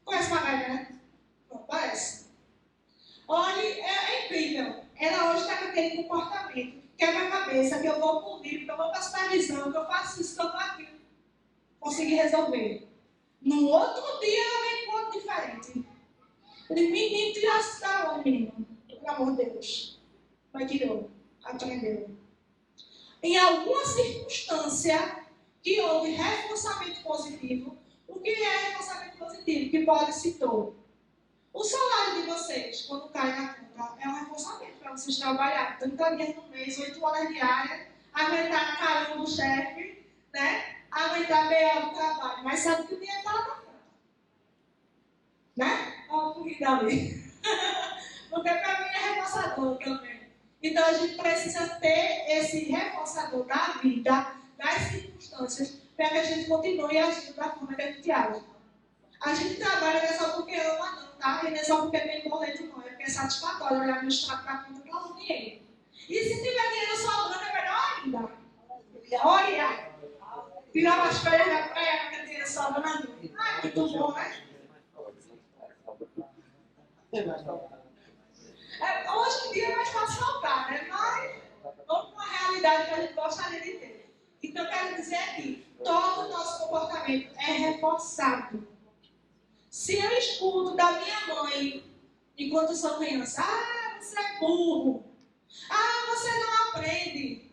Conhece MacGyver, né? Não, parece. Olha, é incrível. Ela hoje está com aquele comportamento. Quebra a cabeça, que eu vou por livro, que eu vou para a supervisão, que eu faço isso, que eu faço aquilo. Consegui resolver. No outro dia ela vem com outro diferente. Eu digo, menino, tirasse da onde, menino? Pelo amor de Deus. Mas tirou. Aprendeu. Em alguma circunstância que houve reforçamento positivo, o que é reforçamento positivo? Que Paulo citou. O salário de vocês, quando cai na conta, é um reforçamento para vocês trabalharem 30 dias no mês, 8 horas diárias, aguentar a caramba do chefe, né? Aguentar meia hora do trabalho, mas sabe que o dinheiro está lá na conta. Né? Olha a corrida ali. Porque para mim é reforçador também. Então a gente precisa ter esse reforçador da vida, das circunstâncias, para que a gente continue agindo da forma que a gente age. A gente trabalha não é só porque ama, não, tá? E não é só porque tem boleto, não. É porque é satisfatório olhar no extrato da conta para o dinheiro. E se tiver dinheiro sobrando, é melhor ainda. Olha! Tirar as férias da praia com aquele dinheiro sobrando. Ah, muito bom, né? Hoje em dia é mais fácil faltar, né? Mas vamos com a realidade que a gente gostaria de ter. Então, eu quero dizer aqui, todo o nosso comportamento é reforçado. Se eu escuto da minha mãe, enquanto eu sou criança, você é burro. Você não aprende.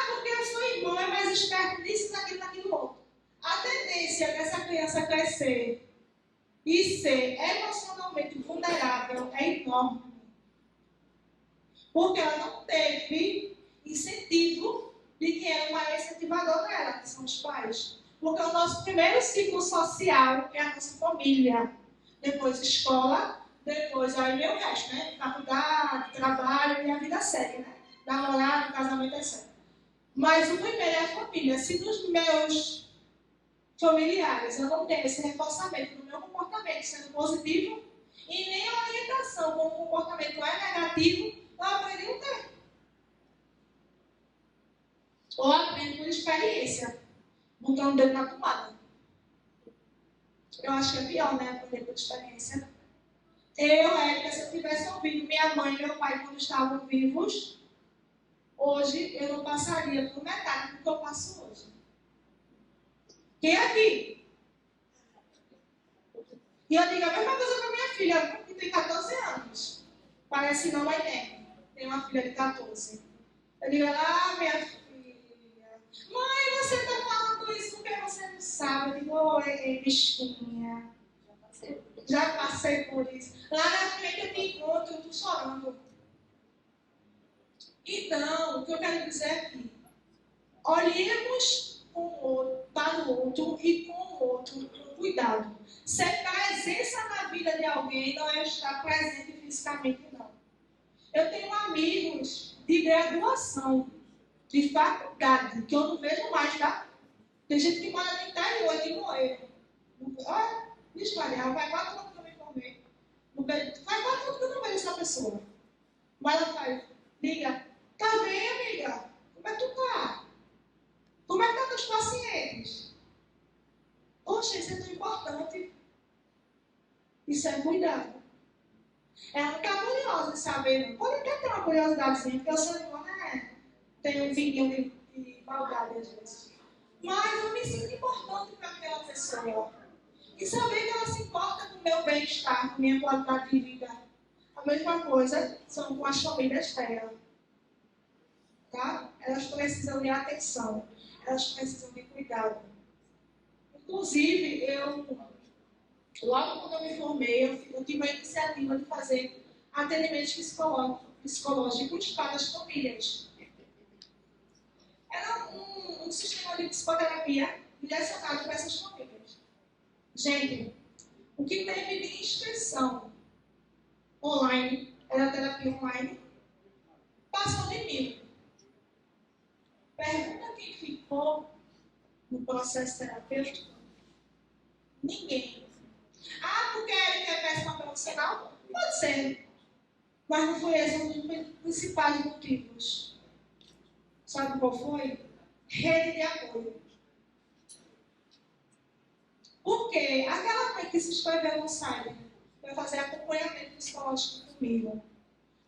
Porque o seu irmão é mais esperto nisso, naquilo outro. A tendência dessa criança crescer e ser emocionalmente vulnerável é enorme. Porque ela não teve incentivo de quem era o maior incentivador dela, que são os pais. Porque o nosso primeiro ciclo social é a nossa família. Depois escola, depois aí vem o resto, né? Faculdade, trabalho e a vida segue, né? Namorado, casamento, etc. Mas o primeiro é a família. Se nos meus familiares eu não tenho esse reforçamento do meu comportamento sendo positivo e nem a orientação como o comportamento é negativo, eu aprendi o quê? Ou aprendo por experiência, botando o dedo na tomada. Eu acho que é pior, né? Aprender por experiência. Érica, se eu tivesse ouvido minha mãe e meu pai quando estavam vivos, hoje eu não passaria por metade do que eu passo hoje. Quem aqui? E eu digo a mesma coisa para minha filha, que tem 14 anos. Parece não, mas tem. Tem uma filha de 14. Eu digo, minha filha, mãe, você está falando isso porque você não sabe. Eu digo, oi, bichinha, já passei por isso. Lá na frente eu te encontro, eu estou chorando. Então, o que eu quero dizer aqui, olhemos para o outro e com o outro com cuidado. Ser presença na vida de alguém não é estar presente fisicamente, não. Eu tenho amigos de graduação, de faculdade, que eu não vejo mais, tá? Tem gente que mora no interior de Moeiro. Olha, bicho Maria, vai 4 anos que eu me formei. Faz 4 anos que eu não vejo essa pessoa. Mas ela faz, liga, tá bem, amiga? Como é que tu tá? Como é que tá teus pacientes? Poxa, isso é tão importante. Isso é cuidado. Ela não está curiosa de saber, não. Pode até ter uma curiosidadezinha, porque o ser humano tem um vinho de maldade às vezes. Mas eu me sinto importante para aquela pessoa. E saber que ela se importa com o meu bem-estar, com a minha qualidade de vida. A mesma coisa são com as famílias dela. Tá? Elas precisam de atenção. Elas precisam de cuidado. Inclusive, logo quando eu me formei, eu tive a iniciativa de fazer atendimentos psicológicos para as famílias. Era um sistema de psicoterapia direcionado para essas famílias. Gente, o que teve de inscrição online, era terapia online, passou de 1.000. Pergunta quem ficou no processo terapêutico? Ninguém. Porque ele quer péssima profissional? Pode ser. Mas não foi esse um dos principais motivos. Sabe qual foi? Rede de apoio. Porque aquela mãe que se inscreveu no site para fazer acompanhamento psicológico comigo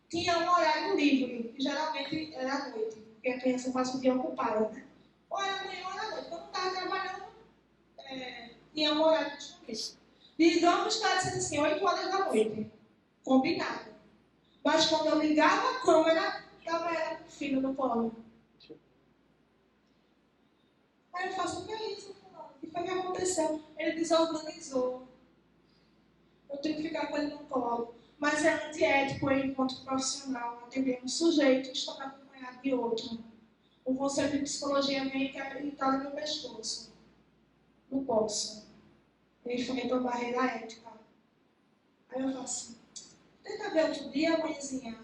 tinha um horário livre, que geralmente era à noite, porque a criança passa o dia ocupada, né? Ou era manhã ou era à noite. Quando não estava trabalhando, tinha um horário disponível. Digamos que ela disse assim, 8 horas da noite. Combinado. Mas quando eu ligava a câmera, estava ela com o filho no colo. Aí eu faço, o que é isso? O que foi que aconteceu? Ele desorganizou. Eu tenho que ficar com ele no colo. Mas é antiético, eu, enquanto profissional, atender um sujeito e estar acompanhado de outro. O conceito de psicologia vem e está no meu pescoço. Não posso. Eu enfrento a barreira ética. Aí eu faço, tenta ver outro dia, mãezinha.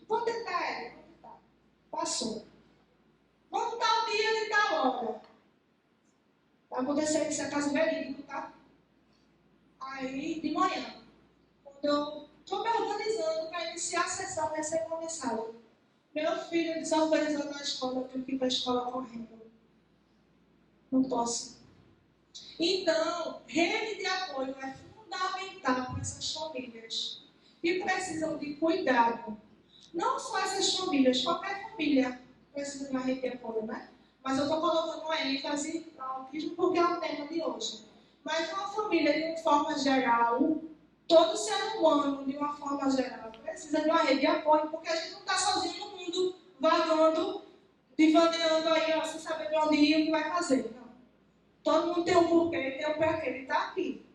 Vou tentar, Érica, vou tentar. Passou. Vamos tal dia e tal hora. Vai acontecer isso, é caso verídico, tá? Aí, de manhã, quando eu estou me organizando para iniciar a sessão, recebo uma mensagem. Meu filho desorganizou na escola, eu tenho que ir para a escola correndo. Não posso. Então, rede de apoio é fundamental para essas famílias que precisam de cuidado. Não só essas famílias, qualquer família precisa de uma rede de apoio, né? Mas eu estou colocando uma ênfase no autismo porque é o tema de hoje. Mas uma família, de uma forma geral, todo ser humano, de uma forma geral, precisa de uma rede de apoio, porque a gente não está sozinho no mundo, vagando, divaneando aí, ó, sem saber de onde ir e o que vai fazer. Não. Todo mundo tem um porquê, tem um porquê, ele está aqui.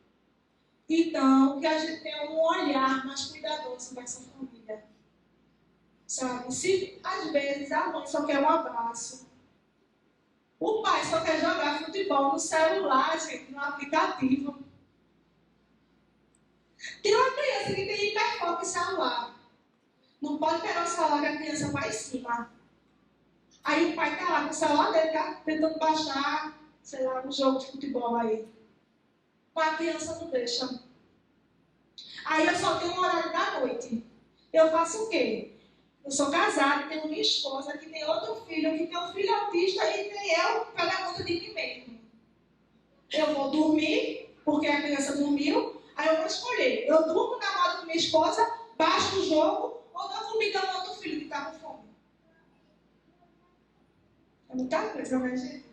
Então, que a gente tenha um olhar mais cuidadoso para essa família. Sabe? Se às vezes a mãe só quer um abraço, o pai só quer jogar futebol no celular, gente, no aplicativo. Tem uma criança que tem hiperfoco em celular. Não pode pegar o celular que a criança vai em cima. Aí o pai está lá com o celular dele, tá tentando baixar, sei lá, um jogo de futebol aí. Mas a criança não deixa. Aí eu só tenho um horário da noite. Eu faço o quê? Eu sou casada, tenho minha esposa, que tem outro filho, que tem um filho autista e tem eu pela conta de mim mesmo. Eu vou dormir, porque a criança dormiu, aí eu vou escolher. Eu durmo na roda com minha esposa, baixo o jogo, ou dou comida ao outro filho que está com fome. É muita coisa, né, gente?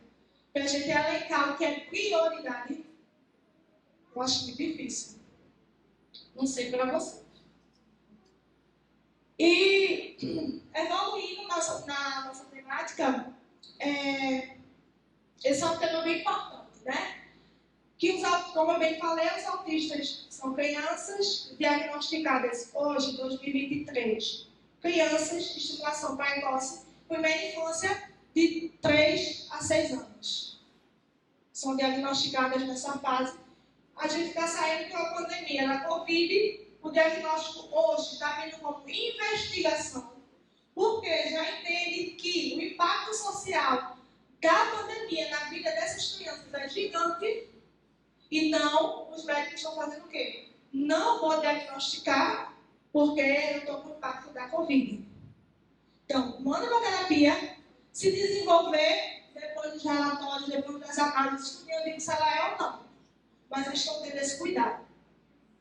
Para a gente elencar o que é prioridade, eu acho muito difícil. Não sei para você. E evoluindo na nossa temática, esse é um tema bem importante, né? Que, como eu bem falei, os autistas são crianças diagnosticadas hoje, em 2023. Crianças de estimulação precoce, primeira infância, de 3 a 6 anos. São diagnosticadas nessa fase. A gente está saindo de uma pandemia da Covid. O diagnóstico hoje está vindo como investigação, porque já entende que o impacto social da pandemia na vida dessas crianças é gigante. Então, os médicos estão fazendo o quê? Não vou diagnosticar porque eu estou com o impacto da Covid. Então, manda para terapia, se desenvolver, depois dos relatórios, depois das análises, eu digo se ela é ou não. Mas eles estão tendo esse cuidado.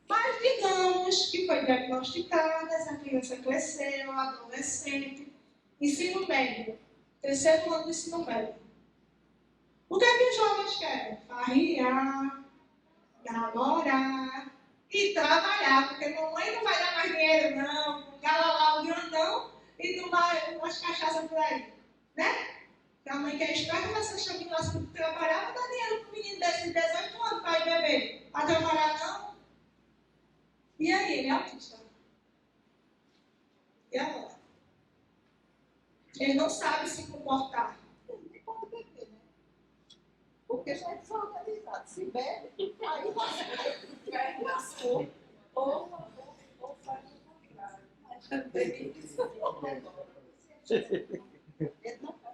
Mas digamos que foi diagnosticada, essa criança cresceu, adolescente, ensino médio, terceiro ano do ensino médio. O que é que os jovens querem? Farriar, namorar e trabalhar, porque mamãe não vai dar mais dinheiro, não, cala lá o grandão e não vai umas cachaças por aí, né? A mãe que é esperta vai ser chamando lá para trabalhar, vai dar dinheiro para o menino desse de 18 anos para ir beber. Para trabalhar não. E aí, ele é autista. E agora? Ele não sabe se comportar. Ele pode beber, né? Porque já é desorganizado. Se bebe, aí lascou. Ou faz o contrário. Mas também isso ele não pode.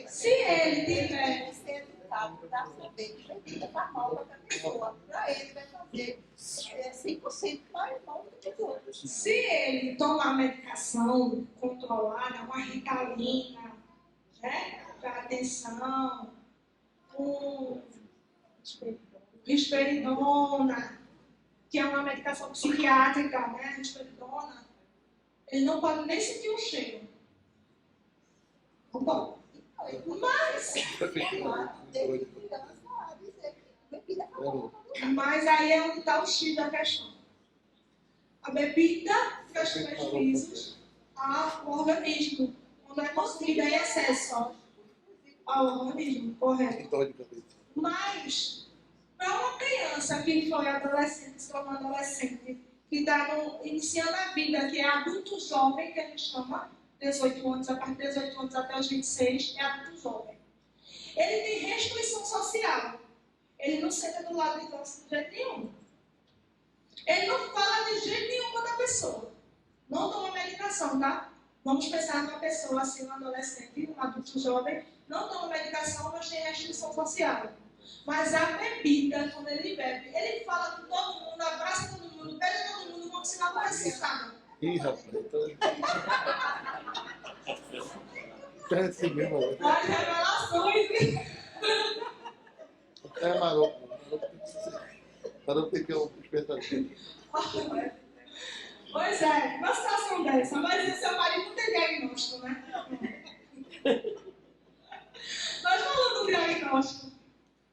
Se ele tiver ser educado, dá saber que bebida faz mal para a pessoa. Para ele vai fazer 5% mais mal do que os outros. Se ele tomar medicação controlada, uma Ritalina, né, para atenção, risperidona, que é uma medicação psiquiátrica, né, risperidona, ele não pode nem sentir o cheiro. Não pode. Mas aí é onde está o X da questão. A bebida traz prejuízos ao organismo, quando é consumida em excesso ao organismo, correto. Mas, para uma criança que foi adolescente, se tornou adolescente, que está iniciando a vida, que é adulto jovem, que a gente chama, 18 anos, a partir de 18 anos até os 26, é adulto jovem. Ele tem restrição social. Ele não senta do lado de classe de jeito nenhum. Ele não fala de jeito nenhum com a pessoa. Não toma medicação, tá? Vamos pensar numa pessoa assim, um adolescente, um adulto jovem, não toma medicação, mas tem restrição social. Mas a bebida, quando ele bebe, ele fala com todo mundo, abraça todo mundo, beija todo mundo, como se não acontecesse nada. Ih, rapaz, é assim mesmo. As revelações. É maluco. Para não ter que um expectativa. Pois é, uma situação dessa, mas o seu marido não tem diagnóstico, né? Nós falamos do diagnóstico.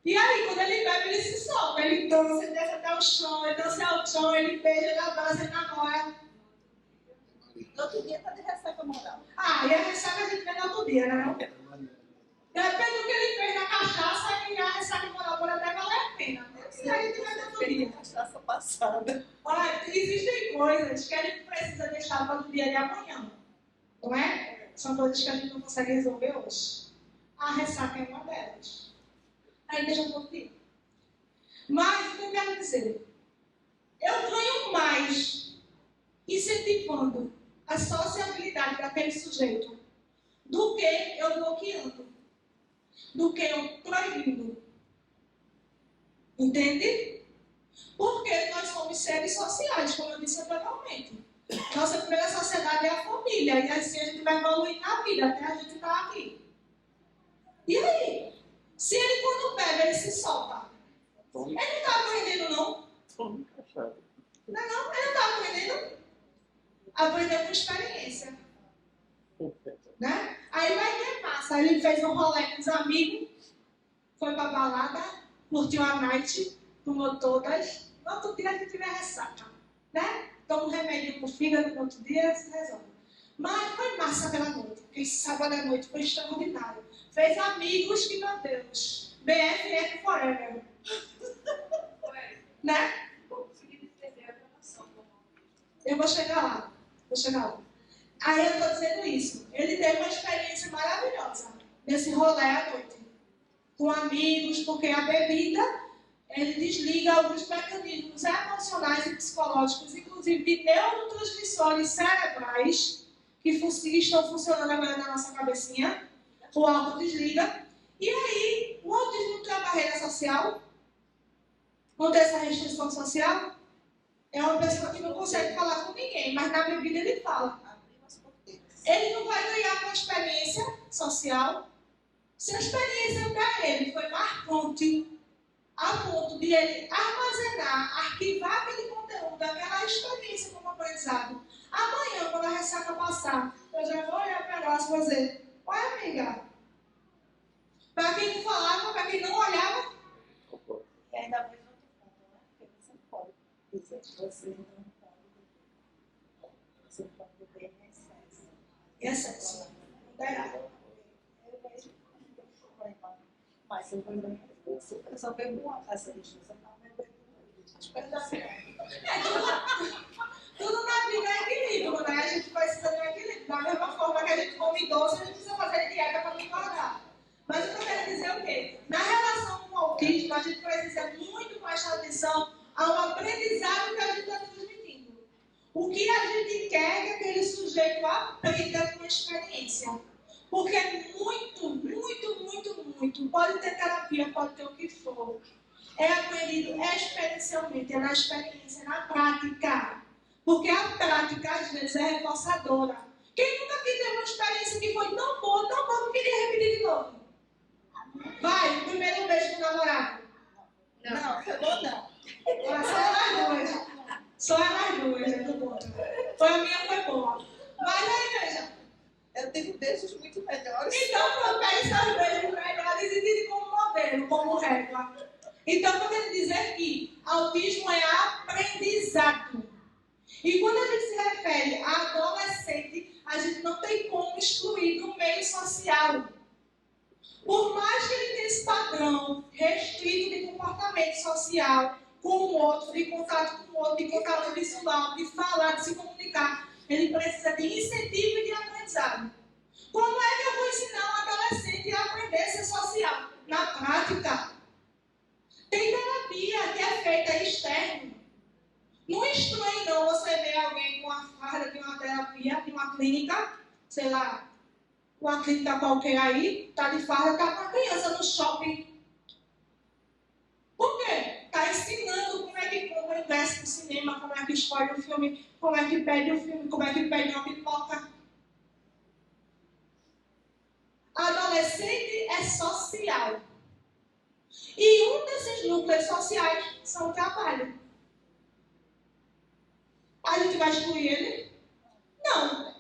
E aí, quando ele bebe, ele se solta, ele dança, ele desce até o chão, ele dança ao chão, ele beija, ele abraça, ele namora. No outro dia está de ressaca moral. Ah, e a ressaca a gente vê no outro dia, né? Depende do que ele fez na cachaça, que a ressaca moral pode até valer a pena. E aí a gente vê no outro dia. Cachaça passada. Olha, existem coisas que a gente precisa deixar para o dia de amanhã. Não é? São coisas que a gente não consegue resolver hoje. A ressaca é uma delas. Aí deixa para o dia. Mas, o que eu quero dizer? Eu ganho mais incentivando a sociabilidade daquele sujeito do que eu bloqueando, do que eu proibindo. Entende? Porque nós somos seres sociais, como eu disse anteriormente. Nossa primeira sociedade é a família, e assim a gente vai evoluir na vida até a gente estar aqui. E aí? Se ele, quando bebe, ele se solta. Ele não está aprendendo, não? Não, ele não está aprendendo. Aprendeu com experiência. Né? Aí vai ter massa. Ele fez um rolê com os amigos, foi pra balada, curtiu a night, tomou todas. No outro dia a gente tiver ressaca. Né? Toma um remédio pro fígado, no outro dia se resolve. Mas foi massa aquela noite. Aquele sábado à noite foi extraordinário. Fez amigos que, meu Deus, BFF Forever. Né? Eu vou chegar lá. Aí eu estou dizendo isso. Ele teve uma experiência maravilhosa nesse rolê à noite. Com amigos, porque a bebida, ele desliga alguns mecanismos emocionais e psicológicos, inclusive de neurotransmissores cerebrais, que estão funcionando agora na nossa cabecinha. O álcool desliga. E aí, o autismo tem uma barreira social? Não tem essa restrição social? É uma pessoa que não consegue falar com ninguém, mas na bebida ele fala. Ele não vai ganhar com a experiência social. Se a experiência para ele foi marcante, a ponto de ele armazenar, arquivar aquele conteúdo, aquela experiência como aprendizado, amanhã, quando a ressaca passar, eu já vou olhar para nós e vou dizer: olha, amiga, para quem não falava, para quem não olhava, E ainda mais outro ponto, né? Porque você não pode dizer que você não pode beber. Você pode beber em excesso. e excesso. Moderado. Eu mesmo não tenho problema. Mas eu bebo, eu só bebo uma taça de juice, eu não bebo Tudo na vida é equilíbrio, né? A gente precisa de um equilíbrio. Da mesma forma que a gente come doce, a gente precisa fazer dieta para não engordar. Mas eu quero dizer o quê? Na relação com o autismo, a gente precisa muito mais atenção ao aprendizado que a gente está transmitindo. O que a gente quer que aquele sujeito aprenda com a experiência. Porque muito, pode ter terapia, pode ter o que for. É aprendido experiencialmente, é na experiência, é na prática. Porque a prática, às vezes, é reforçadora. Quem nunca teve uma experiência que foi tão boa, que queria repetir de novo? Vai, o primeiro beijo do namorado. Não, foi bom não. Só elas duas, é tudo bom. Foi a minha, foi boa. Mas aí, veja. Eu tive beijos muito melhores. Então, eu pego esses beijos melhores e digo como modelo, como régua. Então, eu quero dizer que autismo é aprendizado. E quando a gente se refere a adolescente, a gente não tem como excluir do meio social. Por mais que ele tenha esse padrão restrito de comportamento social com o outro, de contato com o outro, de contato visual, de falar, de se comunicar, ele precisa de incentivo e de aprendizado. Como é que eu vou ensinar um adolescente a aprender a ser social? Na prática. Tem terapia que é feita externo. Não estranhe não você ver alguém com uma farda de uma terapia, de uma clínica, sei lá, uma clínica qualquer aí, tá de farda, tá com a criança no shopping. Por quê? Tá ensinando como é que compra ingresso pro cinema, como é que escolhe o filme, como é que pede o filme, como é que pede uma pipoca. Adolescente é social. E um desses núcleos sociais são o trabalho. A gente vai excluir ele? Não.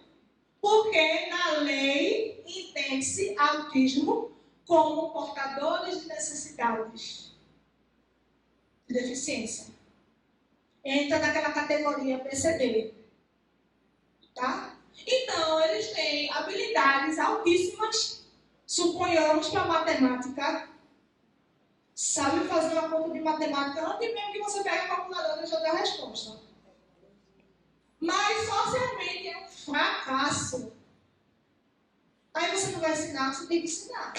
Porque na lei entende-se autismo como portadores de necessidades de deficiência. Entra naquela categoria PCD. Tá? Então, eles têm habilidades altíssimas, suponhamos para matemática. Sabe fazer uma conta de matemática antes mesmo que você pegue a calculadora e já dê a resposta. Mas socialmente é um fracasso. Aí você não vai ensinar, você tem que ensinar.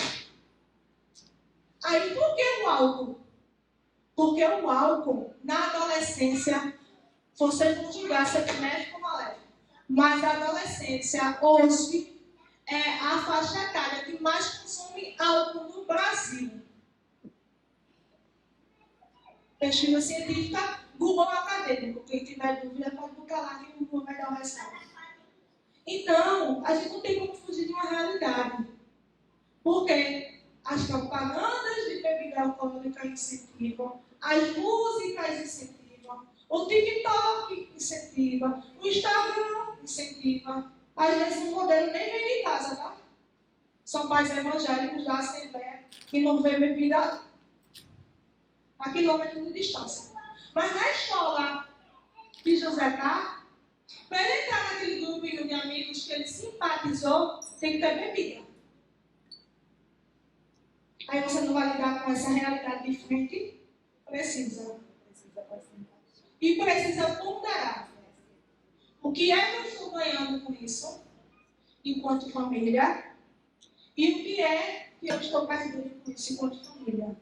Aí por que o álcool? Porque o álcool, na adolescência, vocês vão julgar se é benéfico ou maléfico. Mas a adolescência, hoje, é a faixa etária que mais consome álcool no Brasil. Pesquisa científica, Google acadêmico. Quem tiver dúvida pode botar lá que o Google melhor ressalva. Então, a gente não tem como fugir de uma realidade. Porque as propagandas de bebida alcoólica incentivam, as músicas incentivam, o TikTok incentiva, o Instagram incentiva. Às vezes o modelo nem vem de casa, tá? São pais evangélicos da Assembleia que não vê bebida a quilômetros de distância. Mas na escola que José está, para ele entrar naquele grupinho de amigos que ele simpatizou, tem que ter bebida. Aí você não vai lidar com essa realidade de frente? Precisa. E precisa ponderar. O que é que eu estou ganhando com isso, enquanto família, e o que é que eu estou perdendo com isso, enquanto família.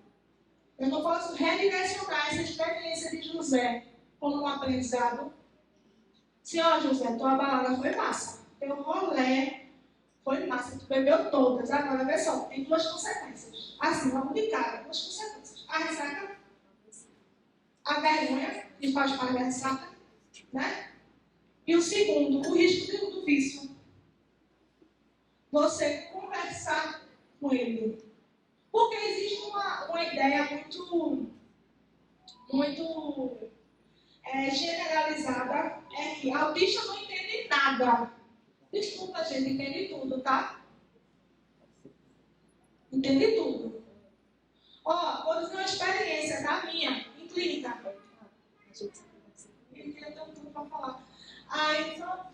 Eu não posso redirecionar essa experiência de José como um aprendizado. Se, ó, José, tua balada foi massa, teu rolê foi massa, tu bebeu todas, agora vê só, tem duas consequências. Assim, vamos de cara, duas consequências. A ressaca, a vergonha, que faz parte da ressaca, né? E o segundo, o risco do vício. Você conversar com ele. Porque existe uma ideia muito generalizada, é que autista não entende nada. Desculpa, a gente entende tudo, tá? Entende tudo. Ó, vou dizer uma experiência da minha, em clínica. Eu queria ter um pouco para falar. Aí, só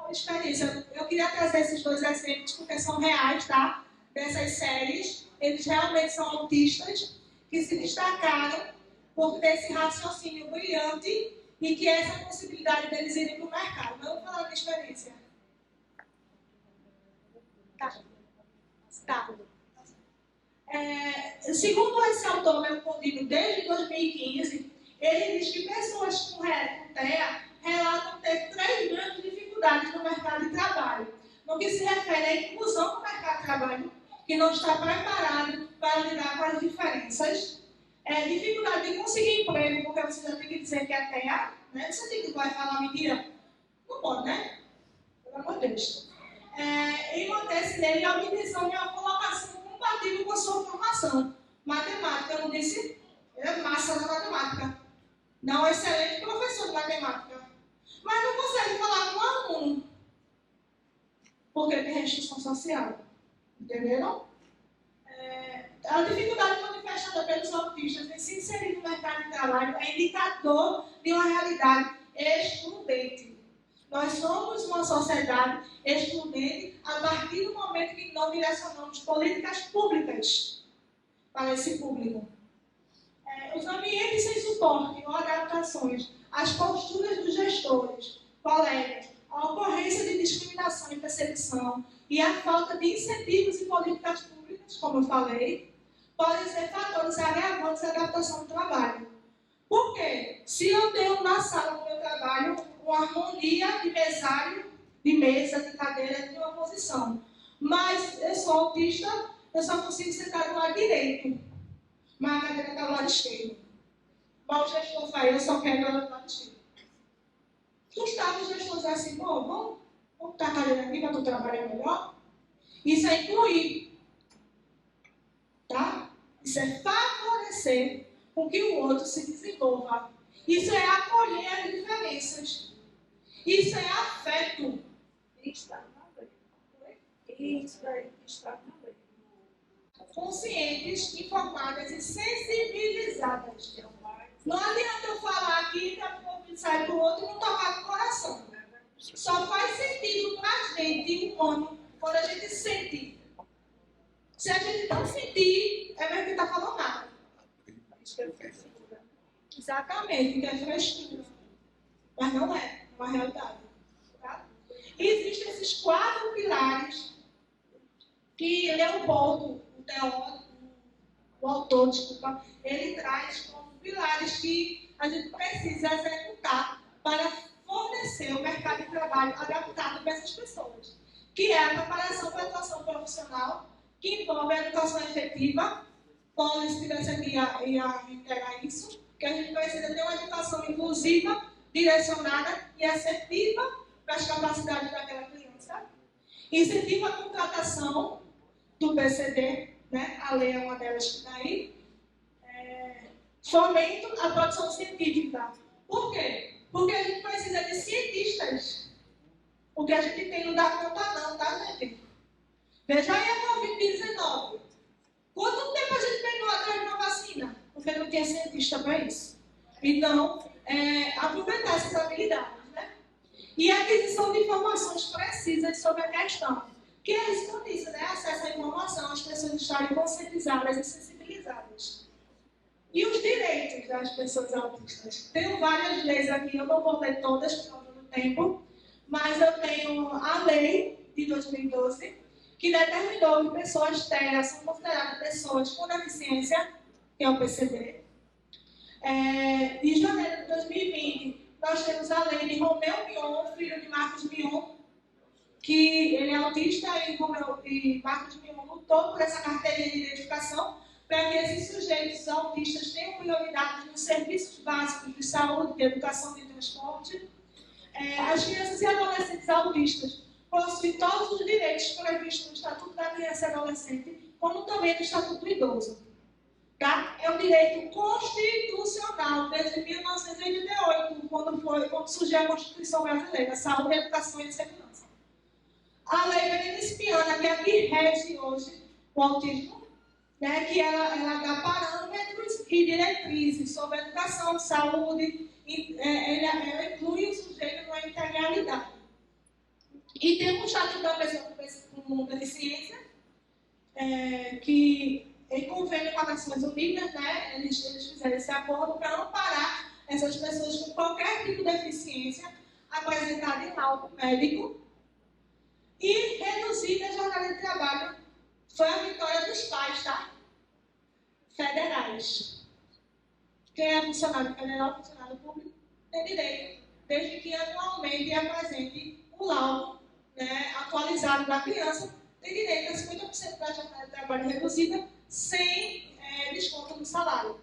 experiência. Eu queria trazer esses dois exemplos, porque são reais, tá? Dessas séries. Eles realmente são autistas que se destacaram por ter esse raciocínio brilhante e que é essa possibilidade deles irem para o mercado. Mas eu vou falar da experiência. Tá. Segundo esse autor, Leopoldino, desde 2015, ele diz que pessoas com TEA relatam ter 3 grandes dificuldades no mercado de trabalho. No que se refere à inclusão no mercado de trabalho, que não está preparado para lidar com as diferenças. Dificuldade de conseguir emprego, porque você já tem que dizer que é TEA, né? Você tem que vai falar mentira? Não pode, né? Pelo amor de Deus. E manter-se nele a obtenção de uma colocação compatível com a sua formação. Matemática, eu não disse? Ele é massa na matemática. Não é excelente professor de matemática. Mas não consegue falar com o aluno. Porque tem restrição social. Entenderam? A dificuldade manifestada pelos autistas em se inserir no mercado de trabalho é indicador de uma realidade excludente. Nós somos uma sociedade excludente a partir do momento que não direcionamos políticas públicas para esse público. Os ambientes sem suporte ou adaptações, as posturas dos gestores, colegas, a ocorrência de discriminação e perseguição e a falta de incentivos e políticas públicas, como eu falei, podem ser fatores agravantes da adaptação do trabalho. Por quê? Se eu tenho na sala do meu trabalho uma harmonia de mesário, de mesa, de cadeira, de uma posição, mas eu sou autista, eu só consigo sentar do lado direito, mas a cadeira está do lado esquerdo. Mas o gestor faz, eu só quero do lado esquerdo. Gustavo, os gestores assim, pô, vamos botar a cadeira aqui para tu trabalhar melhor? Isso é incluir. Tá? Isso é favorecer com que o outro se desenvolva. Isso é acolher as diferenças. Isso é afeto. Está na lei. Isso daí está na lei. Conscientes, informadas e sensibilizadas. Não adianta eu falar aqui que a pouco sai para o outro e não tocar no coração. Só faz sentido para a gente, humano, quando a gente sente. Se a gente não sentir, é mesmo que está falando nada. Exatamente, que é frescura. Mas não é uma realidade. Tá? E existem esses 4 pilares que Leopoldo, o autor, desculpa, ele traz como pilares que a gente precisa executar para fornecer o mercado de trabalho adaptado para essas pessoas. Que é a preparação para a atuação profissional, que envolve a educação efetiva. Paulo, se estivesse aqui, ia integrar isso, que a gente precisa ter uma educação inclusiva, direcionada e assertiva para as capacidades daquela criança. Incentiva a contratação do PCD, né? A lei é uma delas que está aí. Fomento a produção científica. Por quê? Porque a gente precisa de cientistas. O que a gente tem não dá conta não, tá, gente? Veja aí a Covid-19. Quanto tempo a gente pegou atrás de uma vacina? Porque não tinha cientista para isso. Então, aproveitar essas habilidades, né? E a aquisição de informações precisas sobre a questão. Que é isso que eu disse, né? Acesso à informação, as pessoas estarem conscientizadas e sensibilizadas. E os direitos das pessoas autistas. Tenho várias leis aqui, eu não vou ler todas por causa do tempo, mas eu tenho a lei de 2012, que determinou que pessoas cegas são consideradas pessoas com deficiência, que é o PCD. Em janeiro de 2020, nós temos a lei de Romeu Mion, filho de Marcos Mion, que ele é autista e Marcos Mion lutou por essa carteirinha de identificação para que esses sujeitos autistas tenham prioridade nos serviços básicos de saúde, de educação e de transporte. As crianças e adolescentes autistas possuem todos os direitos previstos no Estatuto da Criança e Adolescente, como também no Estatuto do Idoso. Tá? É um direito constitucional desde 1988, quando surgiu a Constituição Brasileira, Saúde, Educação e Segurança. A lei benediciana, que é a que rege hoje o autismo, né, que ela dá parâmetros e diretrizes sobre educação, saúde, ela inclui o sujeito na integralidade. E tem um Estatuto da Pessoa com Deficiência, que em convênio com as Nações Unidas, né, eles fizeram esse acordo para amparar essas pessoas com qualquer tipo de deficiência apresentada em laudo médico e reduzir a jornada de trabalho. Foi a vitória dos pais, tá? Federais. Quem é funcionário federal, funcionário público, tem direito, desde que anualmente apresente o laudo, né, atualizado da criança, tem direito a 50% da jornada de trabalho reduzida, sem desconto no salário.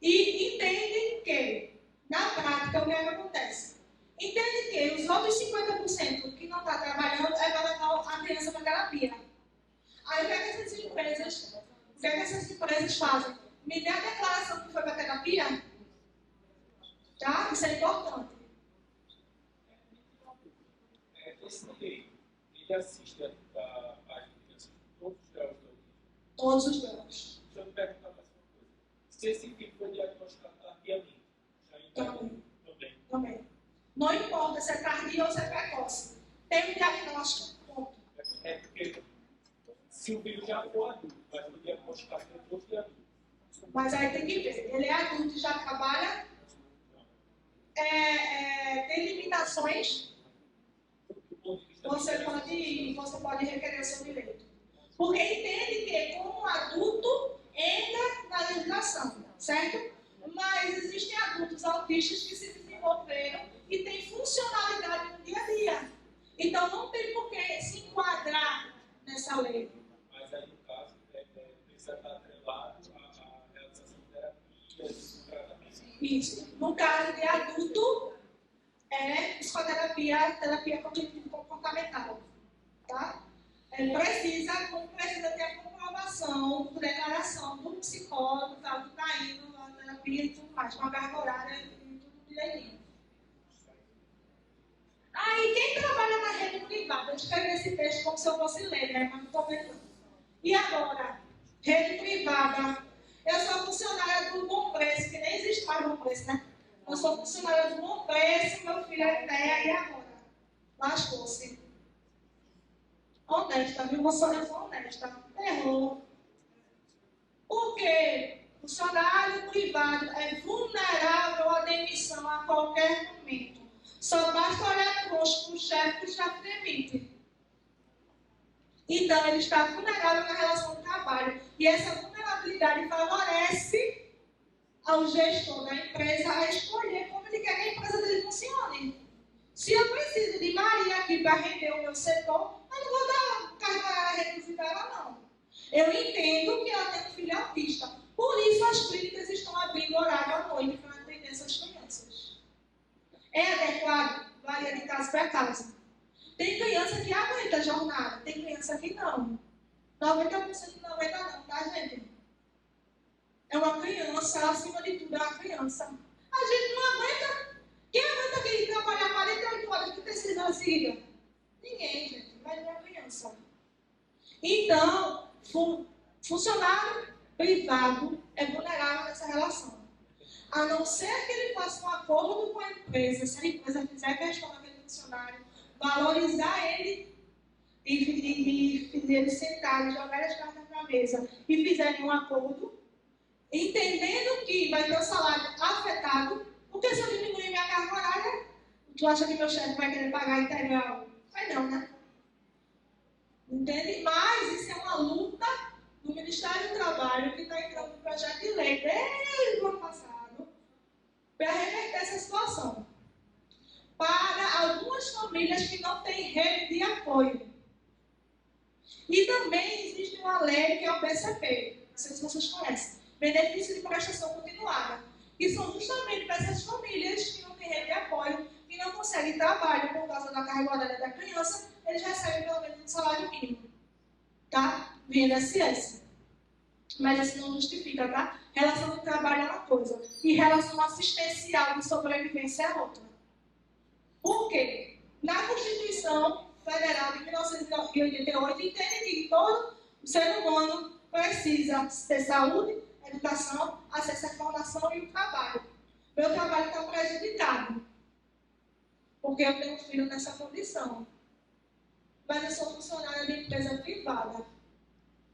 E entendem que, na prática, o que acontece? Entendem que os outros 50% que não está trabalhando é para levar a criança para terapia. Aí o que essas empresas fazem? Me dê a declaração que foi para terapia? Tá? Isso é importante. Esse direito, ele assiste às crianças de todos os graus da autismo? Todos os graus. Deixa eu perguntar mais uma coisa. Se esse filho foi diagnosticado tardiamente, já então Também. Não importa se é tardio ou se é precoce. Tem um diagnóstico, ponto. Porque se o filho já for adulto, mas foi diagnosticado depois de adulto. Mas aí tem que ver. Ele é adulto e já trabalha. Tem limitações. Você pode requerer o seu direito. Porque entende que, como adulto, entra na legislação, certo? Mas existem adultos autistas que se desenvolveram e têm funcionalidade no dia a dia. Então, não tem por que se enquadrar nessa lei. Mas aí, no caso, precisa estar atrelado à realização de terapia. Isso. No caso de adulto, psicoterapia, terapia cognitivo-comportamental. Tá? Precisa ter a comprovação, declaração do psicólogo, tá, do tá indo na terapia e tudo mais, com a carga horária e tudo direitinho. Aí, quem trabalha na rede privada, eu escrevi esse texto como se eu fosse ler, né? Mas não estou vendo. E agora? Rede privada. Eu sou funcionária do Bom Preço, que nem existe mais Bom Preço, né? Eu sou funcionária do Bom Preço, meu filho é ideia, e agora? Lascou-se. Honesta, viu? Eu sou honesta. Errou. Porque o funcionário privado é vulnerável à demissão a qualquer momento. Só basta olhar para o chefe que o chefe demite. Então, ele está vulnerável na relação de trabalho. E essa vulnerabilidade favorece ao gestor da empresa a escolher como ele quer que a empresa dele funcione. Se eu preciso de Maria aqui para render o meu setor, eu não vou dar carga horária reduzida a ela, não. Eu entendo que ela tem um filho autista. Por isso, as clínicas estão abrindo horário à noite para atender essas crianças. É adequado? Varia de caso para caso. Tem criança que aguenta a jornada, tem criança que não. 90% não aguenta não, tá, gente? É uma criança, acima de tudo, é uma criança. A gente não aguenta. Quem aguenta aqui trabalhar 48 horas de 36 horas seguidas? Ninguém, gente. Mas não é criança. Então, funcionário privado é vulnerável nessa relação. A não ser que ele faça um acordo com a empresa, se a empresa fizer questão daquele funcionário, valorizar ele e eles sentarem, jogarem as cartas na mesa e fizerem um acordo, entendendo que vai ter o salário afetado, porque se eu diminuir minha carga horária, tu acha que meu chefe vai querer pagar integral? Vai não, né? Entende? Mas isso é uma luta do Ministério do Trabalho que está entrando no projeto de lei desde o ano passado para reverter essa situação. Para algumas famílias que não têm rede de apoio. E também existe uma lei que é o BCP, não sei se vocês conhecem, Benefício de Prestação Continuada, que são justamente para essas famílias que não têm rede de apoio, que não conseguem trabalhar por causa da carga horária da criança, eles recebem pelo menos um salário mínimo, tá? Via INSS. Mas isso não justifica, tá? Relação de trabalho é uma coisa, e relação assistencial de sobrevivência é outra. Por quê? Na Constituição Federal de 1988, entende que todo ser humano precisa ter saúde, educação, acesso à informação e o trabalho. Meu trabalho está prejudicado, porque eu tenho um filho nessa condição. Mas eu sou funcionária de empresa privada.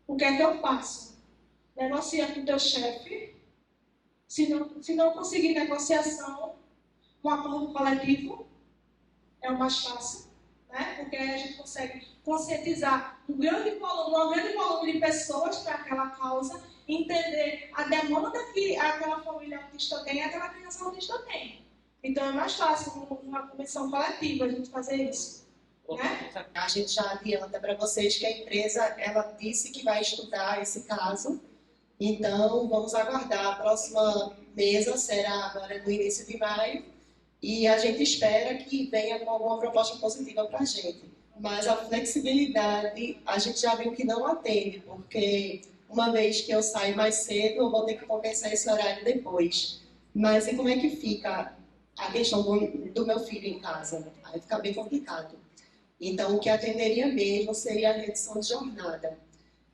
O que é que eu faço? Negocia com o teu chefe. Se não conseguir negociação, um acordo coletivo é o mais fácil, né? Porque aí a gente consegue conscientizar um grande volume de pessoas para aquela causa, entender a demanda que aquela família autista tem e aquela criança autista tem. Então é mais fácil, uma convenção coletiva, a gente fazer isso. Né? A gente já adianta para vocês que a empresa ela disse que vai estudar esse caso, então vamos aguardar. A próxima mesa será agora no início de maio e a gente espera que venha com alguma proposta positiva para a gente. Mas a flexibilidade a gente já viu que não atende, porque uma vez que eu saio mais cedo eu vou ter que compensar esse horário depois. Mas e como é que fica a questão do meu filho em casa? Aí fica bem complicado. Então, o que atenderia mesmo seria a redução de jornada.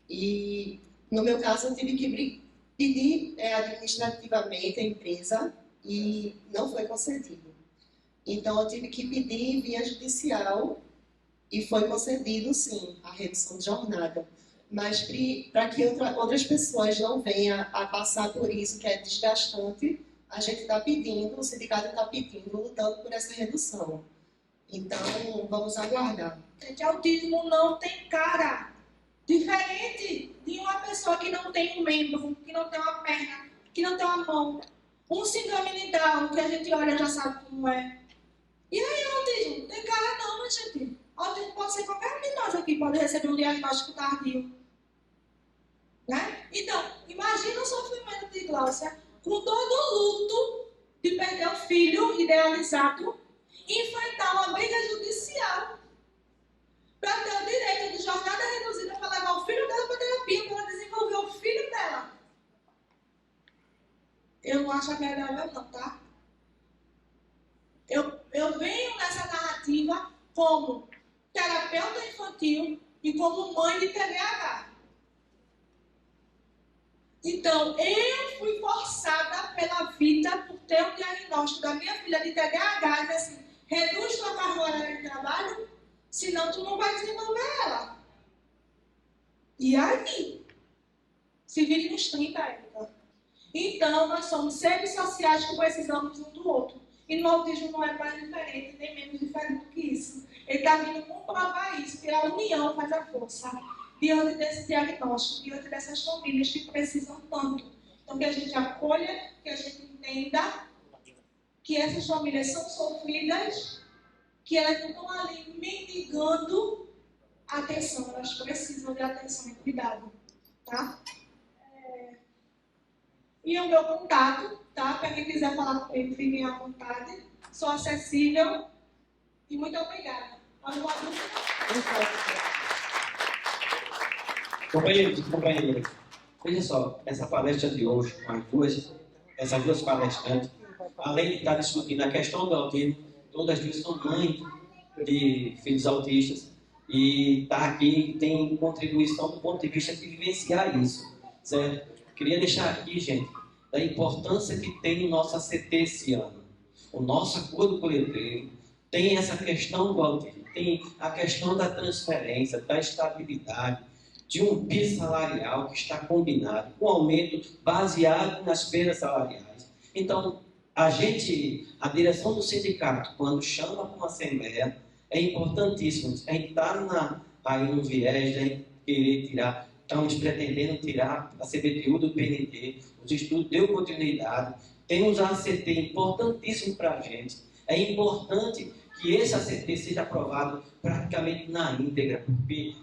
E, no meu caso, eu tive que pedir administrativamente a empresa e não foi concedido. Então, eu tive que pedir via judicial e foi concedido, sim, a redução de jornada. Mas, para que outras pessoas não venham a passar por isso, que é desgastante, a gente está pedindo, o sindicato está pedindo, lutando por essa redução. Então, vamos aguardar. Gente, autismo não tem cara. Diferente de uma pessoa que não tem um membro, que não tem uma perna, que não tem uma mão. Um síndrome de Down, que a gente olha e já sabe como é. E aí, autismo? Não tem cara não, né, gente? Autismo pode ser qualquer um de nós aqui, pode receber um diagnóstico tardio. Né? Então, imagina o sofrimento de Gláucia, com todo o luto de perder o filho idealizado, enfrentar uma briga judicial para ter o direito de jornada reduzida para levar o filho dela para terapia, para ela desenvolver o filho dela. Eu não acho agradável não, tá? Eu venho nessa narrativa como terapeuta infantil e como mãe de TDAH. Então, eu fui forçada pela vida por ter um diagnóstico da minha filha de TDAH e assim, reduz sua carga horária de trabalho, senão tu não vai desenvolver ela. E aí? Se vire nos 30, Érica. Então, nós somos seres sociais que precisamos um do outro. E no autismo não é mais diferente, nem menos diferente do que isso. Ele está vindo comprovar isso, que a união faz a força. Diante desse diagnóstico, diante dessas famílias que precisam tanto. Então, que a gente acolha, que a gente entenda que essas famílias são sofridas, que elas não estão ali mendigando atenção, elas precisam de atenção e cuidado, tá? E o meu contato, tá? Para quem quiser falar comigo, fiquem à vontade. Sou acessível e muito obrigada. Alguma dúvida? Companheiros, veja só, essa palestra de hoje, essas duas palestrantes, além de estar discutindo a questão do autismo, todas duas são mães de filhos autistas e estar aqui tem contribuição do ponto de vista de vivenciar isso, certo? Queria deixar aqui, gente, da importância que tem o nosso ACT esse ano. O nosso acordo coletivo tem essa questão do autismo, tem a questão da transferência, da estabilidade, de um piso salarial que está combinado, com aumento baseado nas perdas salariais. Então, a direção do sindicato, quando chama para uma assembleia, é importantíssimo. A gente está aí no viés de querer tirar, estamos pretendendo tirar a CBTU do PNT, os estudos deu continuidade, temos a ACT importantíssimo para a gente. É importante que esse ACT seja aprovado praticamente na íntegra,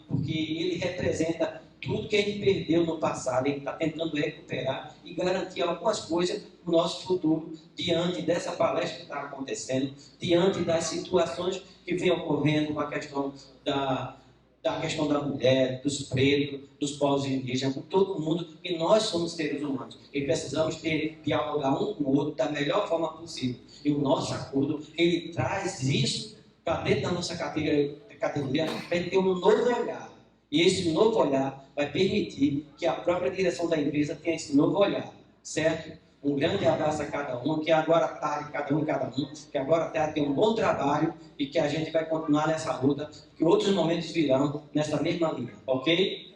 porque ele representa tudo que a gente perdeu no passado, a gente está tentando recuperar e garantir algumas coisas para o nosso futuro, diante dessa palestra que está acontecendo, diante das situações que vem ocorrendo com a questão da questão da mulher, dos pretos, dos povos indígenas, com todo mundo, e nós somos seres humanos e precisamos dialogar um com o outro da melhor forma possível. E o nosso acordo, ele traz isso para dentro da nossa categoria para ter um novo olhar. E esse novo olhar vai permitir que a própria direção da empresa tenha esse novo olhar, certo? Um grande abraço a cada um, que agora está cada um, que agora tem um bom trabalho e que a gente vai continuar nessa luta, que outros momentos virão nessa mesma linha, ok?